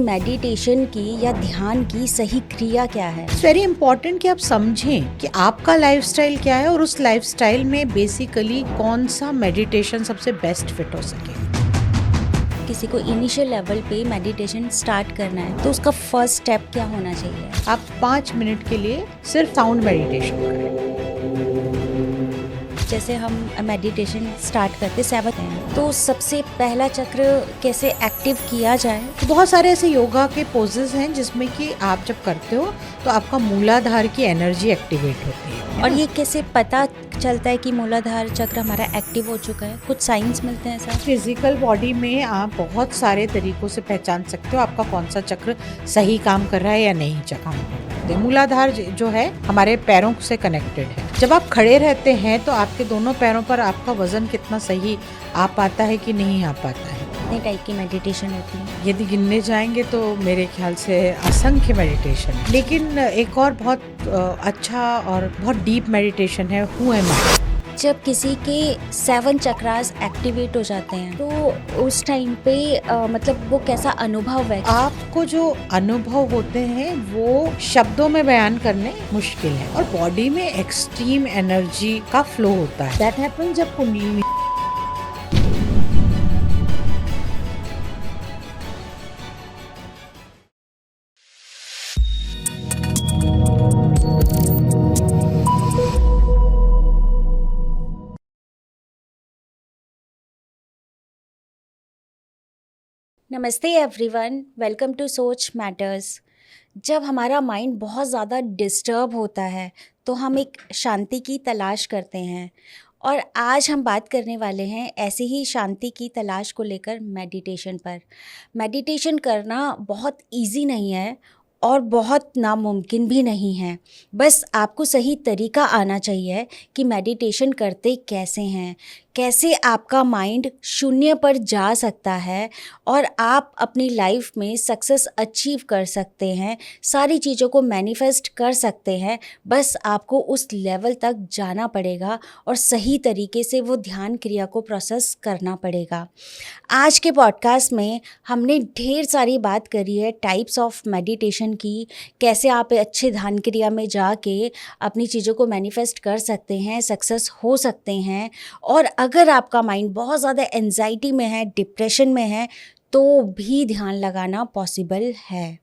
Meditation की या ध्यान की सही क्रिया क्या है? इट्स वेरी इंपॉर्टेंट कि आप समझें कि आपका लाइफस्टाइल क्या है और उस लाइफस्टाइल में बेसिकली कौन सा मेडिटेशन सबसे बेस्ट फिट हो सके। किसी को इनिशियल लेवल पे मेडिटेशन स्टार्ट करना है तो उसका फर्स्ट स्टेप क्या होना चाहिए? आप 5 मिनट के लिए सिर्फ साउंड मेडिटेशन करें। जैसे हम मेडिटेशन स्टार्ट करते 7 हैं तो सबसे पहला चक्र कैसे एक्टिव किया जाए? तो बहुत सारे ऐसे योगा के पोजेस हैं जिसमें कि आप जब करते हो तो आपका मूलाधार की एनर्जी एक्टिवेट होती है। और ये कैसे पता चलता है कि मूलाधार चक्र हमारा एक्टिव हो चुका है? कुछ साइंस मिलते हैं ऐसा? फिजिकल बॉडी में आप बहुत सारे तरीकों से पहचान सकते हो आपका कौन सा चक्र सही काम कर रहा है या नहीं काम कर रहा है। मूलाधार जो है हमारे पैरों से कनेक्टेड है। जब आप खड़े रहते हैं तो आपके दोनों पैरों पर आपका वजन कितना सही आ पाता है कि नहीं आ पाता है। कितने टाइप की मेडिटेशन होती है? यदि गिनने जाएंगे तो मेरे ख्याल से असंख्य मेडिटेशन है। लेकिन एक और बहुत अच्छा और बहुत डीप मेडिटेशन है हु एम आई। जब किसी के 7 चक्रास एक्टिवेट हो जाते हैं तो उस टाइम पे मतलब वो कैसा अनुभव है? आपको जो अनुभव होते हैं वो शब्दों में बयान करने मुश्किल है और बॉडी में एक्सट्रीम एनर्जी का फ्लो होता है। दैट हैपन जब कुंडलिनी नमस्ते everyone, welcome to Soch matters. जब हमारा माइंड बहुत ज़्यादा डिस्टर्ब होता है तो हम एक शांति की तलाश करते हैं और आज हम बात करने वाले हैं ऐसी ही शांति की तलाश को लेकर मेडिटेशन पर। मेडिटेशन करना बहुत इजी नहीं है और बहुत नामुमकिन भी नहीं है। बस आपको सही तरीका आना चाहिए कि मेडिटेशन करते कैसे हैं, कैसे आपका माइंड शून्य पर जा सकता है और आप अपनी लाइफ में सक्सेस अचीव कर सकते हैं, सारी चीज़ों को मैनिफेस्ट कर सकते हैं। बस आपको उस लेवल तक जाना पड़ेगा और सही तरीके से वो ध्यान क्रिया को प्रोसेस करना पड़ेगा। आज के पॉडकास्ट में हमने ढेर सारी बात करी है टाइप्स ऑफ मेडिटेशन की, कैसे आप अच्छे ध्यान क्रिया में जाके अपनी चीज़ों को मैनिफेस्ट कर सकते हैं, सक्सेस हो सकते हैं। और अगर आपका माइंड बहुत ज़्यादा एंजाइटी में है, डिप्रेशन में है, तो भी ध्यान लगाना पॉसिबल है।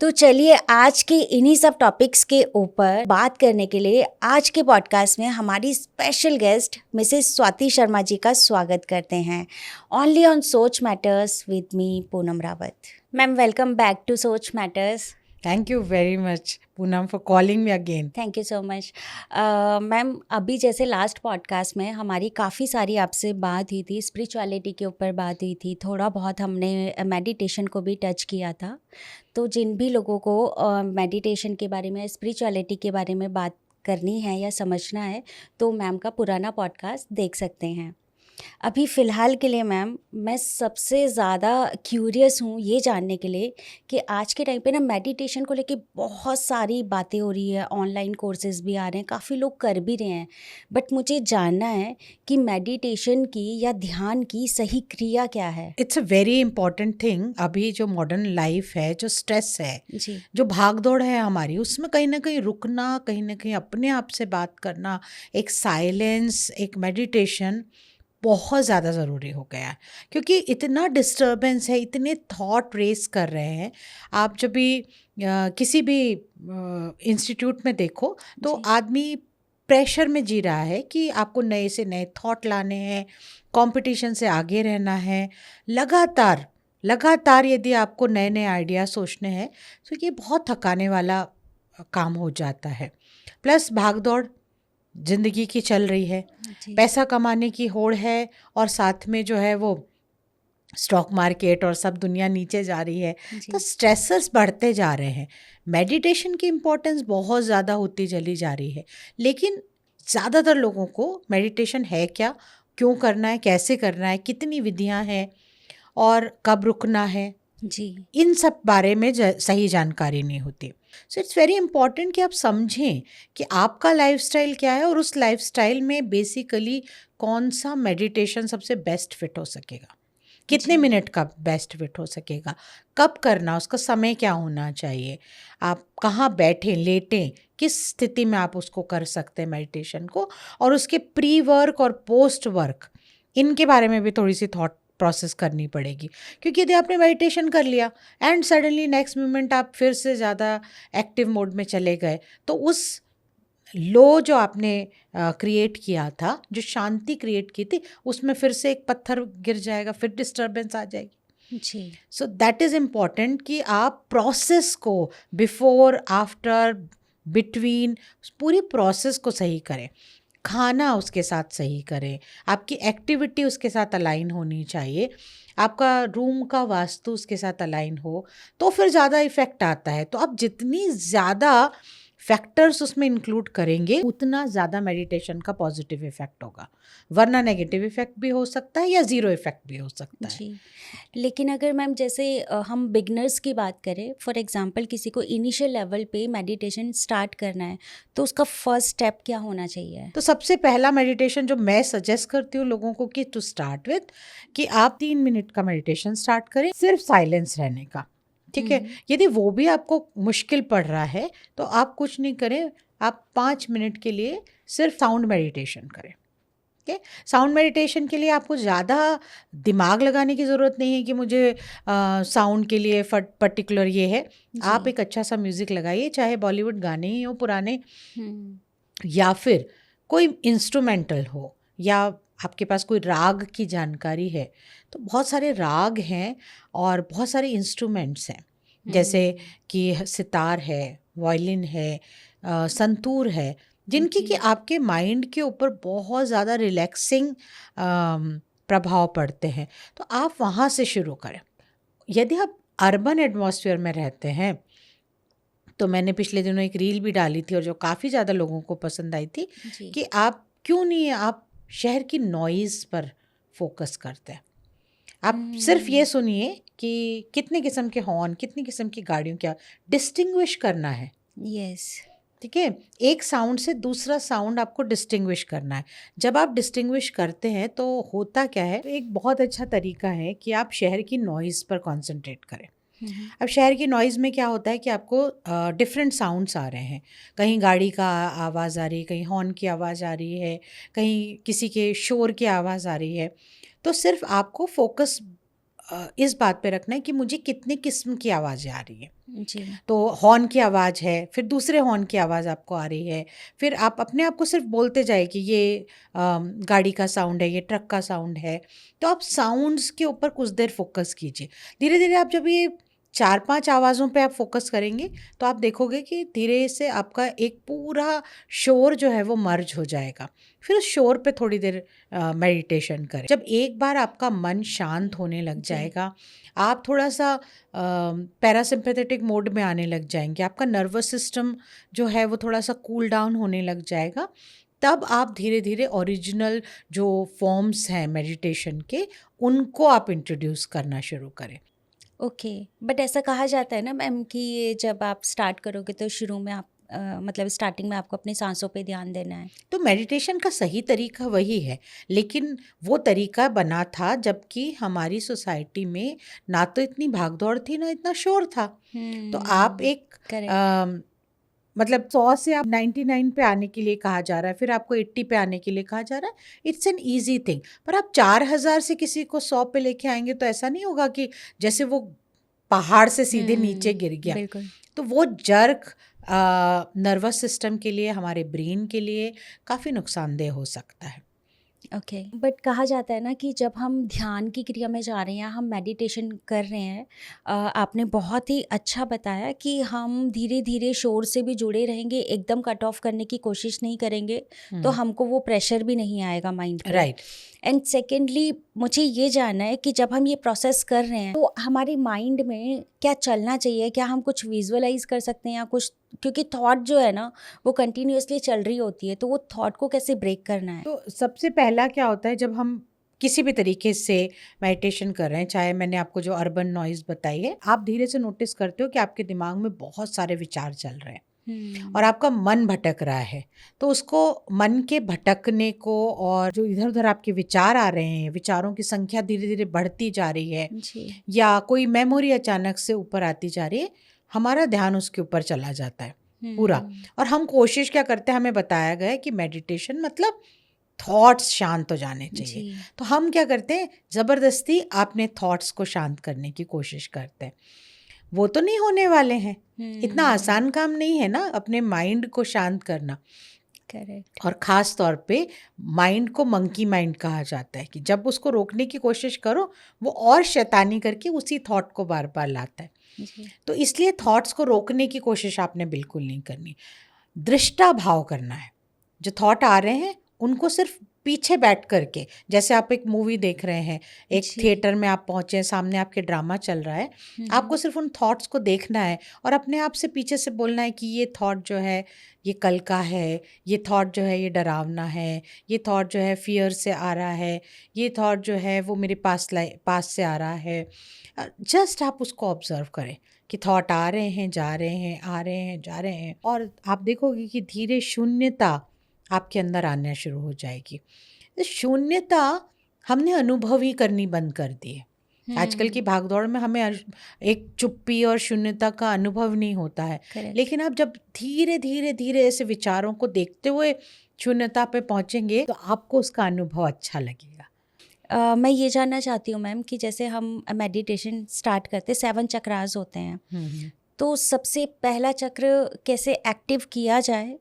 तो चलिए आज के इन्हीं सब टॉपिक्स के ऊपर बात करने के लिए आज के पॉडकास्ट में हमारी special guest Mrs Swati Sharma ji का स्वागत करते हैं only on Soch matters with me Poonam Rawat. Ma'am welcome back to Soch matters. Thank you very much Poonam for calling me again. Thank you so much. Ma'am अभी जैसे लास्ट पॉडकास्ट में हमारी काफ़ी सारी आपसे बात हुई थी, स्पिरिचुअलिटी के ऊपर बात हुई थी, थोड़ा बहुत हमने मेडिटेशन को भी टच किया था। तो जिन भी लोगों को मेडिटेशन के बारे में, स्पिरिचुअलिटी के बारे में बात करनी है या समझना है तो मैम का पुराना पॉडकास्ट देख सकते हैं। अभी फ़िलहाल के लिए मैम मैं सबसे ज़्यादा क्यूरियस हूँ ये जानने के लिए कि आज के टाइम पे ना मेडिटेशन को लेके बहुत सारी बातें हो रही है, ऑनलाइन कोर्सेज़ भी आ रहे हैं, काफ़ी लोग कर भी रहे हैं। बट मुझे जानना है कि मेडिटेशन की या ध्यान की सही क्रिया क्या है? It's a very important thing. अभी जो मॉडर्न लाइफ है, जो स्ट्रेस है, जी, जो भाग दौड़ है हमारी, उसमें कहीं ना कहीं रुकना, कहीं ना कहीं अपने आप से बात करना, एक साइलेंस, एक मेडिटेशन बहुत ज़्यादा ज़रूरी हो गया है। क्योंकि इतना डिस्टर्बेंस है, इतने थॉट रेस कर रहे हैं। आप जब भी किसी भी इंस्टीट्यूट में देखो तो जी, आदमी प्रेशर में जी रहा है कि आपको नए से नए थॉट लाने हैं, कंपटीशन से आगे रहना है। लगातार लगातार यदि आपको नए नए आइडिया सोचने हैं तो ये बहुत थकाने वाला काम हो जाता है। प्लस भाग दौड़ जिंदगी की चल रही है, जी, पैसा कमाने की होड़ है और साथ में जो है वो स्टॉक मार्केट और सब दुनिया नीचे जा रही है, तो जी, स्ट्रेसर्स बढ़ते जा रहे हैं। मेडिटेशन की इम्पोर्टेंस बहुत ज़्यादा होती चली जा रही है, लेकिन ज़्यादातर लोगों को मेडिटेशन है क्या, क्यों करना है, कैसे करना है, कितनी विधियां हैं और कब रुकना है, जी, इन सब बारे में सही जानकारी नहीं होती। सो इट्स वेरी इंपॉर्टेंट कि आप समझें कि आपका लाइफस्टाइल क्या है और उस लाइफस्टाइल में बेसिकली कौन सा मेडिटेशन सबसे बेस्ट फिट हो सकेगा। कितने जी। मिनट का बेस्ट फिट हो सकेगा, कब करना, उसका समय क्या होना चाहिए, आप कहाँ बैठें लेटें, किस स्थिति में आप उसको कर सकते हैं मेडिटेशन को, और उसके प्री वर्क और पोस्ट वर्क इनके बारे में भी थोड़ी सी थॉट प्रोसेस करनी पड़ेगी। क्योंकि यदि आपने मेडिटेशन कर लिया एंड सडनली नेक्स्ट मोमेंट आप फिर से ज़्यादा एक्टिव मोड में चले गए, तो उस लो जो आपने क्रिएट किया था, जो शांति क्रिएट की थी, उसमें फिर से एक पत्थर गिर जाएगा, फिर डिस्टर्बेंस आ जाएगी। जी। सो दैट इज़ इम्पॉर्टेंट कि आप प्रोसेस को बिफोर, आफ्टर, बिटवीन, पूरी प्रोसेस को सही करें, खाना उसके साथ सही करें, आपकी एक्टिविटी उसके साथ अलाइन होनी चाहिए, आपका रूम का वास्तु उसके साथ अलाइन हो, तो फिर ज़्यादा इफ़ेक्ट आता है। तो आप जितनी ज़्यादा फैक्टर्स उसमें इंक्लूड करेंगे, उतना ज़्यादा मेडिटेशन का पॉजिटिव इफ़ेक्ट होगा, वरना नेगेटिव इफ़ेक्ट भी हो सकता है या ज़ीरो इफ़ेक्ट भी हो सकता है। जी। लेकिन अगर मैम जैसे हम बिगनर्स की बात करें, फॉर एग्जांपल किसी को इनिशियल लेवल पे मेडिटेशन स्टार्ट करना है, तो उसका फर्स्ट स्टेप क्या होना चाहिए? तो सबसे पहला मेडिटेशन जो मैं सजेस्ट करती हूँ लोगों को कि टू स्टार्ट विथ, कि आप 3 मिनट का मेडिटेशन स्टार्ट करें, सिर्फ साइलेंस रहने का, ठीक है। यदि वो भी आपको मुश्किल पड़ रहा है तो आप कुछ नहीं करें, आप 5 मिनट के लिए सिर्फ साउंड मेडिटेशन करें। साउंड मेडिटेशन के लिए आपको ज़्यादा दिमाग लगाने की ज़रूरत नहीं है कि मुझे साउंड के लिए पर्टिकुलर ये है। आप जी। एक अच्छा सा म्यूज़िक लगाइए, चाहे बॉलीवुड गाने ही हो पुराने, हम्म। या फिर कोई इंस्ट्रूमेंटल हो, या आपके पास कोई राग की जानकारी है, तो बहुत सारे राग हैं और बहुत सारे इंस्ट्रूमेंट्स हैं, जैसे कि सितार है, वायलिन है, संतूर है, जिनकी जी। कि आपके माइंड के ऊपर बहुत ज़्यादा रिलैक्सिंग प्रभाव पड़ते हैं। तो आप वहाँ से शुरू करें। यदि आप अर्बन एटमॉस्फेयर में रहते हैं, तो मैंने पिछले दिनों एक रील भी डाली थी और जो काफ़ी ज़्यादा लोगों को पसंद आई थी, जी। कि आप क्यों नहीं आप शहर की नॉइज़ पर फोकस करते हैं। आप सिर्फ ये सुनिए कि कितने किस्म के हॉर्न, कितनी किस्म की गाड़ियों क्या डिस्टिंग्विश करना है, यस। ठीक है। एक साउंड से दूसरा साउंड आपको डिस्टिंग्विश करना है। जब आप डिस्टिंग्विश करते हैं तो होता क्या है, एक बहुत अच्छा तरीका है कि आप शहर की नॉइज़ पर कॉन्सेंट्रेट करें। अब शहर की नॉइज़ में क्या होता है कि आपको डिफरेंट साउंड्स आ रहे हैं, कहीं गाड़ी का आवाज़ आ रही है, कहीं हॉर्न की आवाज़ आ रही है, कहीं किसी के शोर की आवाज़ आ रही है। तो सिर्फ आपको फोकस इस बात पे रखना है कि मुझे कितने किस्म की आवाज़ें आ रही है। जी। तो हॉर्न की आवाज़ है, फिर दूसरे हॉर्न की आवाज़ आपको आ रही है, फिर आप अपने आप को सिर्फ बोलते जाए कि ये गाड़ी का साउंड है, ये ट्रक का साउंड है। तो आप साउंड्स के ऊपर कुछ देर फोकस कीजिए। धीरे धीरे आप जब ये 4-5 आवाज़ों पे आप फोकस करेंगे, तो आप देखोगे कि धीरे से आपका एक पूरा शोर जो है वो मर्ज हो जाएगा। फिर उस शोर पे थोड़ी देर मेडिटेशन करें। जब एक बार आपका मन शांत होने लग जी। जाएगा, आप थोड़ा-सा पैरासिम्पैथेटिक मोड में आने लग जाएंगे, आपका नर्वस सिस्टम जो है वो थोड़ा-सा कूल डाउन होने लग जाएगा, तब आप धीरे-धीरे ओरिजिनल जो फॉर्म्स हैं मेडिटेशन के, उनको आप इंट्रोड्यूस करना शुरू करें। ओके। बट ऐसा कहा जाता है ना मैम कि ये जब आप स्टार्ट करोगे तो शुरू में आप मतलब स्टार्टिंग में आपको अपनी सांसों पे ध्यान देना है। तो मेडिटेशन का सही तरीका वही है, लेकिन वो तरीका बना था जबकि हमारी सोसाइटी में ना तो इतनी भागदौड़ थी, ना इतना शोर था। तो आप एक करेक्ट। मतलब 100 से आप 99 पे आने के लिए कहा जा रहा है, फिर आपको 80 पे आने के लिए कहा जा रहा है। It's an easy thing. पर आप 4000 से किसी को 100 पे लेके आएंगे तो ऐसा नहीं होगा कि जैसे वो पहाड़ से सीधे नीचे गिर गया। बिल्कुल। तो वो जर्क नर्वस सिस्टम के लिए, हमारे ब्रेन के लिए काफ़ी नुकसानदेह हो सकता है। ओके। बट कहा जाता है ना कि जब हम ध्यान की क्रिया में जा रहे हैं, हम मेडिटेशन कर रहे हैं, आपने बहुत ही अच्छा बताया कि हम धीरे धीरे शोर से भी जुड़े रहेंगे, एकदम कट ऑफ करने की कोशिश नहीं करेंगे, तो हमको वो प्रेशर भी नहीं आएगा माइंड पे। राइट। एंड सेकेंडली मुझे ये जानना है कि जब हम ये प्रोसेस कर रहे हैं तो हमारे माइंड में क्या चलना चाहिए, क्या हम कुछ विजुअलाइज कर सकते हैं या कुछ, क्योंकि थॉट जो है ना वो कंटिन्यूअसली चल रही होती है, तो वो थॉट को कैसे ब्रेक करना है? तो सबसे पहला क्या होता है, जब हम किसी भी तरीके से मेडिटेशन कर रहे हैं, चाहे मैंने आपको जो अर्बन नॉइज़ बताई है, आप धीरे से नोटिस करते हो कि आपके दिमाग में बहुत सारे विचार चल रहे हैं। और आपका मन भटक रहा है, तो उसको मन के भटकने को, और जो इधर उधर आपके विचार आ रहे हैं, विचारों की संख्या धीरे धीरे बढ़ती जा रही है, जी। या कोई मेमोरी अचानक से ऊपर आती जा रही है, हमारा ध्यान उसके ऊपर चला जाता है पूरा। और हम कोशिश क्या करते हैं, हमें बताया गया है कि मेडिटेशन मतलब थॉट्स शांत हो जाने चाहिए। जी। तो हम क्या करते हैं, ज़बरदस्ती अपने थॉट्स को शांत करने की कोशिश करते हैं। वो तो नहीं होने वाले हैं, इतना आसान काम नहीं है ना अपने माइंड को शांत करना। करेक्ट। और ख़ास तौर पे माइंड को मंकी माइंड कहा जाता है, कि जब उसको रोकने की कोशिश करो, वो और शैतानी करके उसी थॉट को बार बार लाता है। जी। तो इसलिए थॉट्स को रोकने की कोशिश आपने बिल्कुल नहीं करनी, दृष्टा भाव करना है। जो थॉट आ रहे हैं उनको सिर्फ पीछे बैठ करके, जैसे आप एक मूवी देख रहे हैं, एक जी। थिएटर में आप पहुँचे हैं, सामने आपके ड्रामा चल रहा है, आपको सिर्फ उन थॉट्स को देखना है और अपने आप से पीछे से बोलना है कि ये थॉट जो है ये कल का है, ये थॉट जो है ये डरावना है, ये थॉट जो है फियर से आ रहा है, ये थॉट जो है वो मेरे पास से आ रहा है। जस्ट आप उसको ऑब्जर्व करें कि थॉट आ रहे हैं, जा रहे हैं, आ रहे हैं, जा रहे हैं, और आप देखोगे कि धीरे शून्यता आपके अंदर आना शुरू हो जाएगी। तो शून्यता हमने अनुभव ही करनी बंद कर दी है। आजकल की भागदौड़ में हमें एक चुप्पी और शून्यता का अनुभव नहीं होता है। करेक्ट। लेकिन आप जब धीरे धीरे धीरे ऐसे विचारों को देखते हुए शून्यता पे पहुंचेंगे, तो आपको उसका अनुभव अच्छा लगेगा। मैं ये जानना चाहती हूँ मैम कि जैसे हम मेडिटेशन स्टार्ट करते 7 चक्रास होते हैं, तो सबसे पहला चक्र कैसे एक्टिव किया जाए,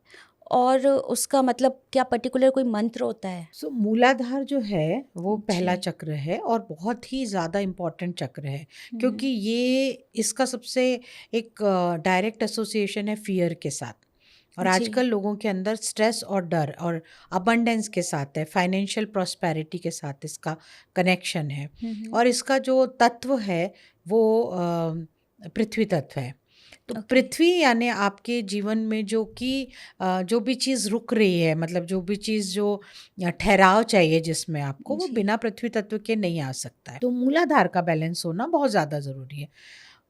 और उसका मतलब क्या पर्टिकुलर कोई मंत्र होता है? सो मूलाधार जो है वो पहला जी। चक्र है और बहुत ही ज़्यादा इम्पॉर्टेंट चक्र है, क्योंकि ये इसका सबसे एक डायरेक्ट एसोसिएशन है फियर के साथ। और जी। आजकल लोगों के अंदर स्ट्रेस और डर और अबंडेंस के साथ है, फाइनेंशियल प्रॉस्पेरिटी के साथ इसका कनेक्शन है। और इसका जो तत्व है वो पृथ्वी तत्व है। तो ओके। पृथ्वी यानी आपके जीवन में जो जो भी चीज़ रुक रही है, मतलब जो भी चीज़ जो ठहराव चाहिए जिसमें आपको, वो जी। बिना पृथ्वी तत्व के नहीं आ सकता है। तो मूलाधार का बैलेंस होना बहुत ज़्यादा ज़रूरी है।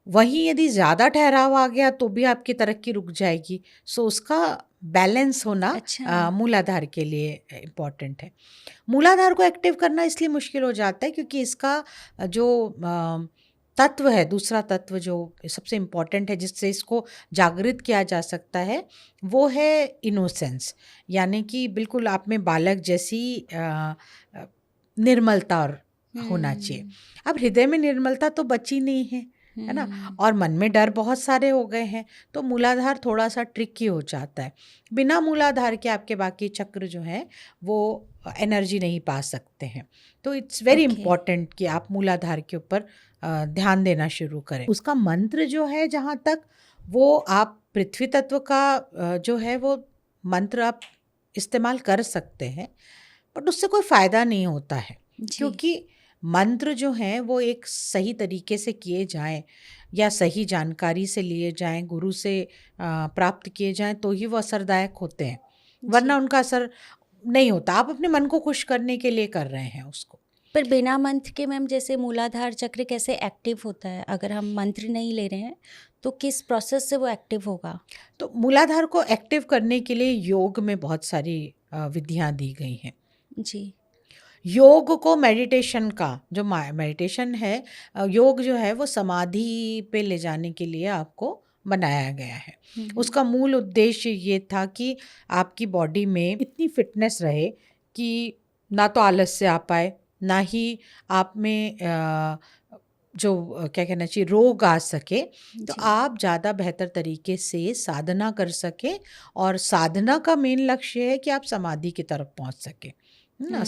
वहीं यदि ज़्यादा ठहराव आ गया तो भी आपकी तरक्की रुक जाएगी। सो उसका बैलेंस होना अच्छा। मूलाधार के लिए इम्पॉर्टेंट है। मूलाधार को एक्टिव करना इसलिए मुश्किल हो जाता है क्योंकि इसका जो तत्व है, दूसरा तत्व जो सबसे इम्पॉर्टेंट है जिससे इसको जागृत किया जा सकता है, वो है इनोसेंस, यानी कि बिल्कुल आप में बालक जैसी निर्मलता और होना चाहिए। अब हृदय में निर्मलता तो बची नहीं है ना, और मन में डर बहुत सारे हो गए हैं, तो मूलाधार थोड़ा सा ट्रिकी हो जाता है। बिना मूलाधार के आपके बाकी चक्र जो हैं वो एनर्जी नहीं पा सकते हैं। तो इट्स वेरी ओके। इम्पॉर्टेंट कि आप मूलाधार के ऊपर ध्यान देना शुरू करें। उसका मंत्र जो है, जहाँ तक वो आप पृथ्वी तत्व का जो है वो मंत्र आप इस्तेमाल कर सकते हैं, बट उससे कोई फ़ायदा नहीं होता है, जी। क्योंकि मंत्र जो हैं वो एक सही तरीके से किए जाएं या सही जानकारी से लिए जाएं, गुरु से प्राप्त किए जाएं, तो ही वो असरदायक होते हैं, वरना जी। उनका असर नहीं होता। आप अपने मन को खुश करने के लिए कर रहे हैं उसको। पर बिना मंत्र के मैम जैसे मूलाधार चक्र कैसे एक्टिव होता है? अगर हम मंत्र नहीं ले रहे हैं तो किस प्रोसेस से वो एक्टिव होगा? तो मूलाधार को एक्टिव करने के लिए योग में बहुत सारी विधियां दी गई हैं। जी। योग को मेडिटेशन का जो मेडिटेशन है, योग जो है वो समाधि पे ले जाने के लिए आपको बनाया गया है। उसका मूल उद्देश्य ये था कि आपकी बॉडी में इतनी फिटनेस रहे कि ना तो आलस से आ पाए, ना ही आप में क्या कहना चाहिए, रोग आ सके, तो जी। आप ज़्यादा बेहतर तरीके से साधना कर सकें। और साधना का मेन लक्ष्य है कि आप समाधि की तरफ पहुंच सकें ना।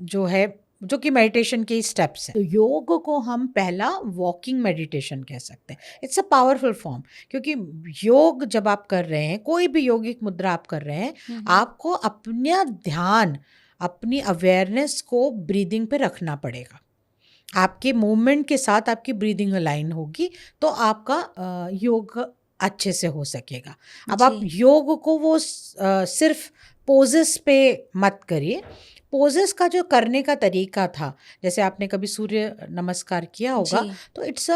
जो है, जो कि मेडिटेशन के स्टेप्स हैं। तो योग को हम पहला वॉकिंग मेडिटेशन कह सकते हैं। इट्स अ पावरफुल फॉर्म, क्योंकि योग जब आप कर रहे हैं, कोई भी योगिक मुद्रा आप कर रहे हैं, आपको अपना ध्यान, अपनी अवेयरनेस को ब्रीदिंग पे रखना पड़ेगा। आपके मूवमेंट के साथ आपकी ब्रीदिंग अलाइन होगी तो आपका योग अच्छे से हो सकेगा। अब आप योग को वो सिर्फ पोजेस पे मत करिए, पोजेस का जो करने का तरीका था, जैसे आपने कभी सूर्य नमस्कार किया होगा, जी। तो इट्स अ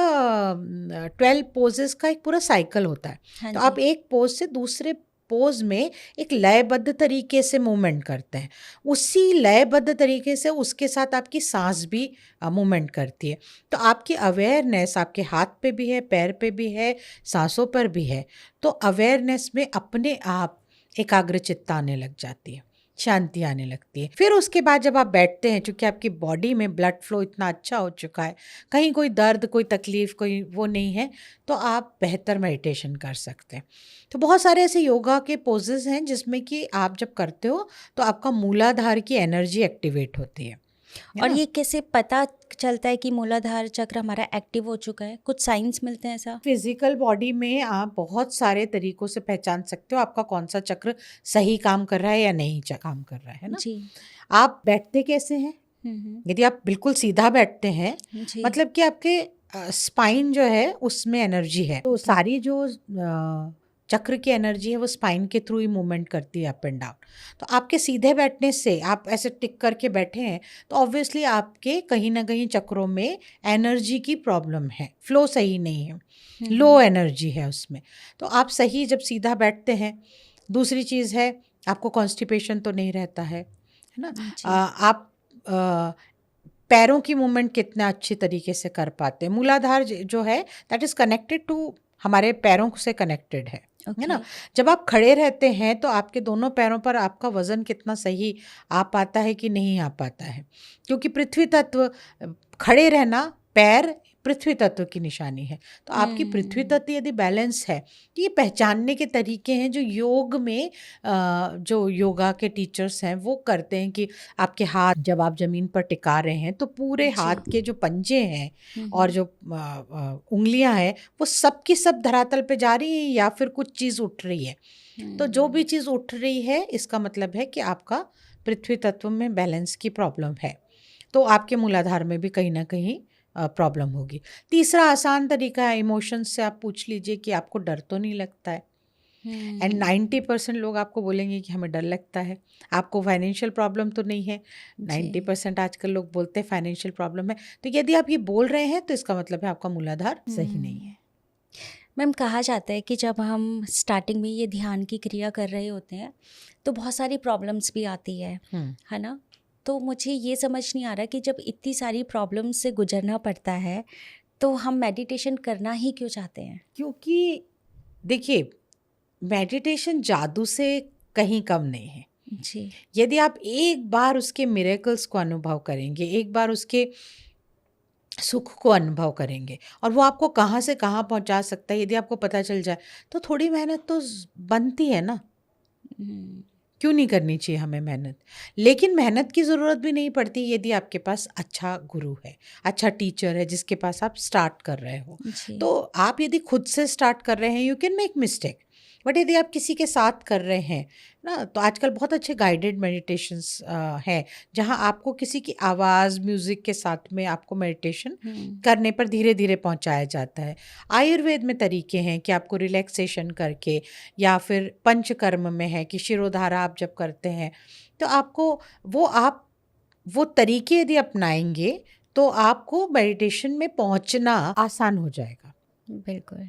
12 पोजेस का एक पूरा साइकिल होता है। हाँ तो जी। आप एक पोज से दूसरे पोज में एक लयबद्ध तरीके से मूवमेंट करते हैं, उसी लयबद्ध तरीके से उसके साथ आपकी सांस भी मूवमेंट करती है। तो आपकी अवेयरनेस आपके हाथ पे भी है, पैर पे भी है, सांसों पर भी है। तो अवेयरनेस में अपने आप एकाग्रचित्त आने लग जाती है, शांति आने लगती है। फिर उसके बाद जब आप बैठते हैं, चूँकि आपकी बॉडी में ब्लड फ्लो इतना अच्छा हो चुका है, कहीं कोई दर्द, कोई तकलीफ़, कोई वो नहीं है, तो आप बेहतर मेडिटेशन कर सकते हैं। तो बहुत सारे ऐसे योगा के पोजेज़ हैं जिसमें कि आप जब करते हो तो आपका मूलाधार की एनर्जी एक्टिवेट होती है और ना? ये कैसे पता चलता है कि मूलाधार चक्र हमारा एक्टिव हो चुका है? कुछ साइंस मिलते हैं ऐसा? फिजिकल बॉडी में आप बहुत सारे तरीकों से पहचान सकते हो आपका कौन सा चक्र सही काम कर रहा है या नहीं काम कर रहा है ना? जी। आप बैठते कैसे हैं? यदि आप बिल्कुल सीधा बैठते हैं, जी। मतलब कि आपके स्पाइन जो है उसमें एनर्जी है, तो सारी जो चक्र की एनर्जी है वो स्पाइन के थ्रू ही मूवमेंट करती है अप एंड डाउन। तो आपके सीधे बैठने से, आप ऐसे टिक करके बैठे हैं, तो ऑब्वियसली आपके कहीं ना कहीं चक्रों में एनर्जी की प्रॉब्लम है, फ्लो सही नहीं है, लो एनर्जी है उसमें। तो आप सही जब सीधा बैठते हैं, दूसरी चीज़ है आपको कॉन्स्टिपेशन तो नहीं रहता है ना? जी। आप पैरों की मूवमेंट कितना अच्छी तरीके से कर पाते हैं। मूलाधार जो है दैट इज़ कनेक्टेड टू, हमारे पैरों से कनेक्टेड है ओके। ना? जब आप खड़े रहते हैं तो आपके दोनों पैरों पर आपका वज़न कितना सही आ पाता है कि नहीं आ पाता है, क्योंकि पृथ्वी तत्व, खड़े रहना, पैर पृथ्वी तत्व की निशानी है। तो आपकी पृथ्वी तत्व यदि बैलेंस है, तो ये पहचानने के तरीके हैं जो योग में जो योगा के टीचर्स हैं वो करते हैं कि आपके हाथ जब आप ज़मीन पर टिका रहे हैं तो पूरे जी। हाथ के जो पंजे हैं और जो उंगलियां हैं वो सब की सब धरातल पे जा रही हैं या फिर कुछ चीज़ उठ रही है। तो जो भी चीज़ उठ रही है इसका मतलब है कि आपका पृथ्वी तत्व में बैलेंस की प्रॉब्लम है, तो आपके मूलाधार में भी कहीं ना कहीं प्रॉब्लम होगी। तीसरा आसान तरीका है, इमोशंस से आप पूछ लीजिए कि आपको डर तो नहीं लगता है, एंड 90% लोग आपको बोलेंगे कि हमें डर लगता है। आपको फाइनेंशियल प्रॉब्लम तो नहीं है, 90% आजकल लोग बोलते हैं फाइनेंशियल प्रॉब्लम है। तो यदि आप ये बोल रहे हैं तो इसका मतलब है आपका मूलाधार सही नहीं है। मैम, कहा जाता है कि जब हम स्टार्टिंग में ये ध्यान की क्रिया कर रहे होते हैं तो बहुत सारी प्रॉब्लम्स भी आती है ना? तो मुझे ये समझ नहीं आ रहा कि जब इतनी सारी प्रॉब्लम्स से गुजरना पड़ता है तो हम मेडिटेशन करना ही क्यों चाहते हैं? क्योंकि देखिए, मेडिटेशन जादू से कहीं कम नहीं है। जी। यदि आप एक बार उसके मिरेकल्स को अनुभव करेंगे, एक बार उसके सुख को अनुभव करेंगे और वो आपको कहाँ से कहाँ पहुँचा सकता है, यदि आपको पता चल जाए, तो थोड़ी मेहनत तो बनती है ना। हम्म, क्यों नहीं करनी चाहिए हमें मेहनत? लेकिन मेहनत की ज़रूरत भी नहीं पड़ती यदि आपके पास अच्छा गुरु है, अच्छा टीचर है जिसके पास आप स्टार्ट कर रहे हो। जी। तो आप यदि खुद से स्टार्ट कर रहे हैं, you can make mistake, but यदि आप किसी के साथ कर रहे हैं ना, तो आजकल बहुत अच्छे गाइडेड मेडिटेशंस हैं जहाँ आपको किसी की आवाज़, म्यूज़िक के साथ में आपको मेडिटेशन करने पर धीरे धीरे पहुंचाया जाता है। आयुर्वेद में तरीके हैं कि आपको रिलैक्सेशन करके, या फिर पंचकर्म में है कि शिरोधारा आप जब करते हैं तो आपको वो तरीके यदि अपनाएंगे तो आपको मेडिटेशन में पहुंचना आसान हो जाएगा। बिल्कुल।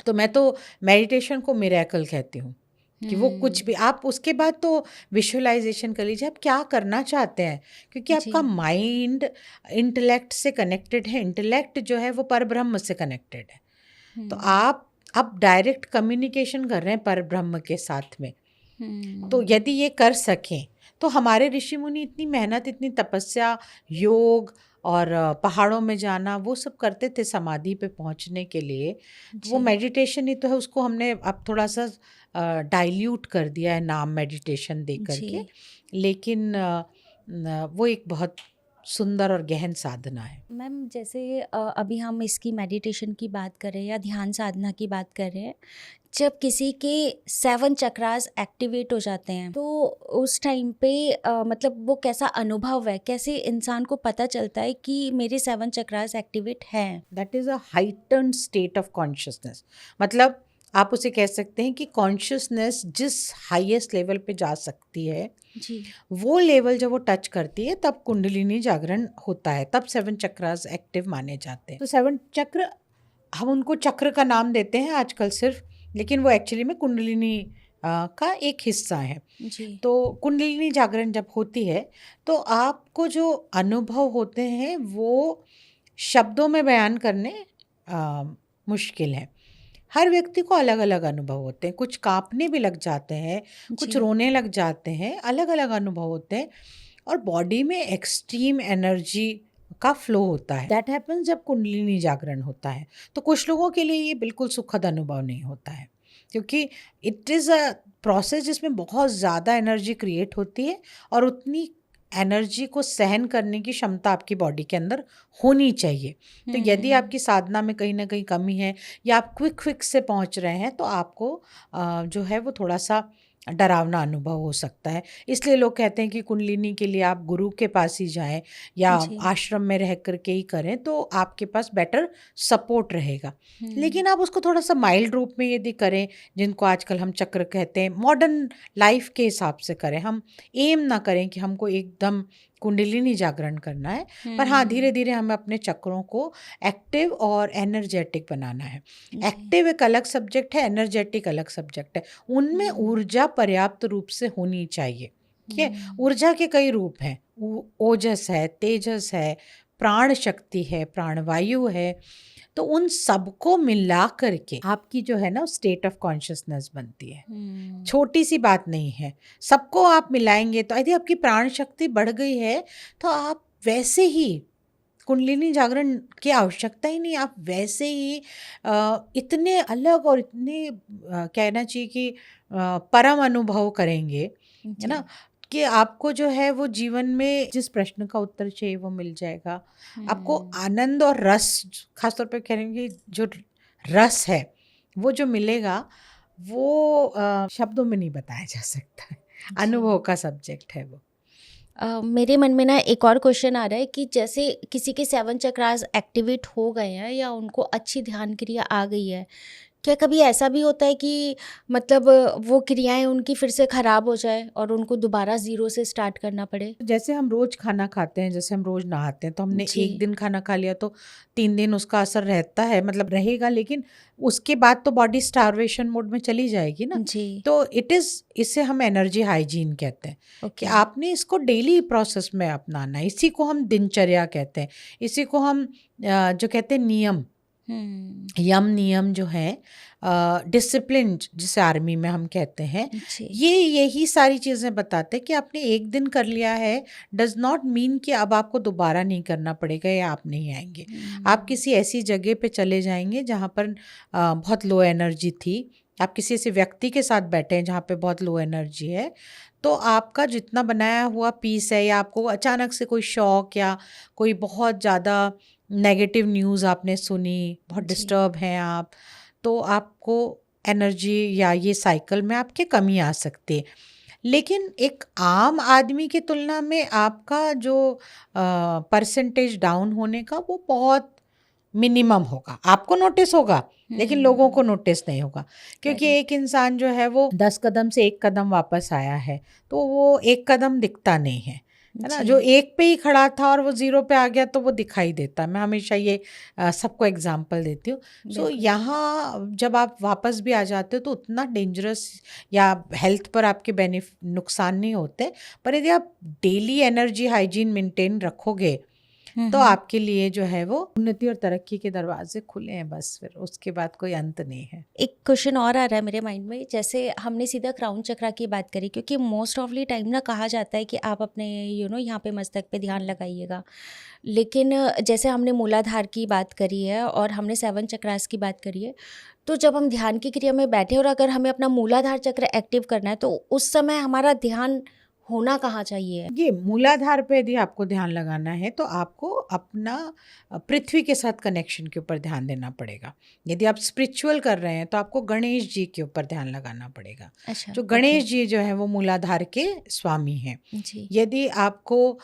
तो मैं तो मेडिटेशन को मिरेकल कहती हूँ कि वो कुछ भी आप उसके बाद तो विजुअलाइजेशन कर लीजिए आप क्या करना चाहते हैं, क्योंकि आपका जी। माइंड इंटेलेक्ट से कनेक्टेड है, इंटेलेक्ट जो है वो परब्रह्म से कनेक्टेड है। तो आप डायरेक्ट कम्युनिकेशन कर रहे हैं परब्रह्म के साथ में। तो यदि ये कर सकें तो हमारे ऋषि मुनि इतनी मेहनत, इतनी तपस्या, योग और पहाड़ों में जाना वो सब करते थे समाधि पे पहुंचने के लिए। वो जी। मेडिटेशन ही तो है, उसको हमने अब थोड़ा सा डाइल्यूट कर दिया है नाम मेडिटेशन दे करके, जी। लेकिन वो एक बहुत सुंदर और गहन साधना है। मैम, जैसे अभी हम इसकी मेडिटेशन की बात कर रहे हैं या ध्यान साधना की बात कर रहे हैं, जब किसी के 7 चक्रास एक्टिवेट हो जाते हैं तो उस टाइम पे मतलब वो कैसा अनुभव है, कैसे इंसान को पता चलता है कि मेरे 7 चक्रास एक्टिवेट हैं? That is a heightened state of consciousness. मतलब आप उसे कह सकते हैं कि कॉन्शियसनेस जिस हाईएस्ट लेवल पे जा सकती है, जी। वो लेवल जब वो टच करती है तब कुंडलिनी जागरण होता है, तब 7 चक्रास एक्टिव माने जाते हैं। तो 7 चक्र, हम उनको चक्र का नाम देते हैं आजकल सिर्फ, लेकिन वो एक्चुअली में कुंडलिनी का एक हिस्सा है। जी। तो कुंडलिनी जागरण जब होती है तो आपको जो अनुभव होते हैं वो शब्दों में बयान करने मुश्किल है। हर व्यक्ति को अलग अलग अनुभव होते हैं, कुछ कांपने भी लग जाते हैं, कुछ जी। रोने लग जाते हैं, अलग अलग अनुभव होते हैं, और बॉडी में एक्सट्रीम एनर्जी का फ्लो होता है। दैट हैपन्स जब कुंडलिनी जागरण होता है। तो कुछ लोगों के लिए ये बिल्कुल सुखद अनुभव नहीं होता है, क्योंकि इट इज़ अ प्रोसेस जिसमें बहुत ज़्यादा एनर्जी क्रिएट होती है, और उतनी एनर्जी को सहन करने की क्षमता आपकी बॉडी के अंदर होनी चाहिए। तो यदि आपकी साधना में कहीं ना कहीं कमी है, या आप क्विक फिक्स से पहुंच रहे हैं, तो आपको जो है वो थोड़ा सा डरावना अनुभव हो सकता है। इसलिए लोग कहते हैं कि कुंडलिनी के लिए आप गुरु के पास ही जाएं, या जी। आश्रम में रह करके ही करें, तो आपके पास बेटर सपोर्ट रहेगा। लेकिन आप उसको थोड़ा सा माइल्ड रूप में यदि करें, जिनको आजकल हम चक्र कहते हैं, मॉडर्न लाइफ के हिसाब से करें, हम एम ना करें कि हमको एकदम कुंडलिनी जागरण करना है, पर हाँ, धीरे धीरे हमें अपने चक्रों को एक्टिव और एनर्जेटिक बनाना है। जी। एक्टिव एक अलग सब्जेक्ट है, एनर्जेटिक अलग सब्जेक्ट है। उनमें ऊर्जा पर्याप्त रूप से होनी चाहिए। ठीक है, ऊर्जा के कई रूप हैं, ओजस है, तेजस है, प्राण शक्ति है, प्राणवायु है। तो उन सबको मिला करके आपकी जो है ना स्टेट ऑफ कॉन्शियसनेस बनती है। छोटी सी बात नहीं है, सबको आप मिलाएंगे तो यदि आपकी प्राण शक्ति बढ़ गई है, तो आप वैसे ही कुंडलिनी जागरण की आवश्यकता ही नहीं, आप वैसे ही इतने अलग और इतने कहना चाहिए कि परम अनुभव करेंगे, है ना, कि आपको जो है वो जीवन में जिस प्रश्न का उत्तर चाहिए वो मिल जाएगा। आपको आनंद और रस, खासतौर पे कहेंगे जो रस है वो जो मिलेगा, वो शब्दों में नहीं बताया जा सकता है। अनुभव का सब्जेक्ट है वो। मेरे मन में ना एक और क्वेश्चन आ रहा है कि जैसे किसी के 7 चक्रास एक्टिवेट हो गए हैं या उनको अच्छी ध्यान क्रिया आ गई है, क्या कभी ऐसा भी होता है कि मतलब वो क्रियाएं उनकी फिर से ख़राब हो जाए और उनको दोबारा ज़ीरो से स्टार्ट करना पड़े? जैसे हम रोज खाना खाते हैं, जैसे हम रोज नहाते हैं, तो हमने जी। एक दिन खाना खा लिया तो 3 दिन उसका असर रहता है, मतलब रहेगा, लेकिन उसके बाद तो बॉडी स्टारवेशन मोड में चली जाएगी ना। जी। तो इसे हम एनर्जी हाइजीन कहते हैं, कि ओके। आपने इसको डेली प्रोसेस में अपनाना है। इसी को हम दिनचर्या कहते हैं, इसी को हम जो कहते हैं नियम, यम नियम जो है, डिसिप्लिन जिसे आर्मी में हम कहते हैं, जी। यही सारी चीज़ें बताते हैं कि आपने एक दिन कर लिया है डज नॉट मीन कि अब आपको दोबारा नहीं करना पड़ेगा या आप नहीं आएंगे। आप किसी ऐसी जगह पे चले जाएंगे जहाँ पर बहुत लो एनर्जी थी, आप किसी ऐसे व्यक्ति के साथ बैठे हैं जहाँ पे बहुत लो एनर्जी है, तो आपका जितना बनाया हुआ पीस है, या आपको अचानक से कोई शौक या कोई बहुत ज़्यादा नेगेटिव न्यूज़ आपने सुनी, बहुत जी। डिस्टर्ब हैं आप, तो आपको एनर्जी या ये साइकिल में आपके कमी आ सकती है। लेकिन एक आम आदमी की तुलना में आपका जो परसेंटेज डाउन होने का वो बहुत मिनिमम होगा। आपको नोटिस होगा, लेकिन लोगों को नोटिस नहीं होगा, क्योंकि करेक्ट। एक इंसान जो है वो 10 कदम से 1 कदम वापस आया है, तो वो 1 कदम दिखता नहीं है ना। जी। जो 1 पे ही खड़ा था और वो 0 पे आ गया तो वो दिखाई देता है। मैं हमेशा ये सबको एग्जांपल देती हूँ। सो बिल्कुल। यहाँ जब आप वापस भी आ जाते हो तो उतना डेंजरस या हेल्थ पर आपके नुकसान नहीं होते, पर यदि आप डेली एनर्जी हाइजीन मेंटेन रखोगे तो आपके लिए जो है वो उन्नति और तरक्की के दरवाजे खुले हैं, बस फिर उसके बाद कोई अंत नहीं है। एक क्वेश्चन और आ रहा है मेरे माइंड में, जैसे हमने सीधा क्राउन चक्रा की बात करी, क्योंकि मोस्ट ऑफली टाइम ना कहा जाता है कि आप अपने यहाँ पे मस्तक पे ध्यान लगाइएगा, लेकिन जैसे हमने मूलाधार की बात करी है और हमने 7 चक्रास की बात करी है, तो जब हम ध्यान की क्रिया में बैठे और अगर हमें अपना मूलाधार चक्र एक्टिव करना है, तो उस समय हमारा ध्यान होना कहाँ चाहिए? ये मूलाधार पे यदि आपको ध्यान लगाना है तो आपको अपना पृथ्वी के साथ कनेक्शन के ऊपर ध्यान देना पड़ेगा। यदि आप स्पिरिचुअल कर रहे हैं तो आपको गणेश जी के ऊपर ध्यान लगाना पड़ेगा। अच्छा। जो गणेश जी जो है वो मूलाधार के स्वामी हैं। जी। यदि आपको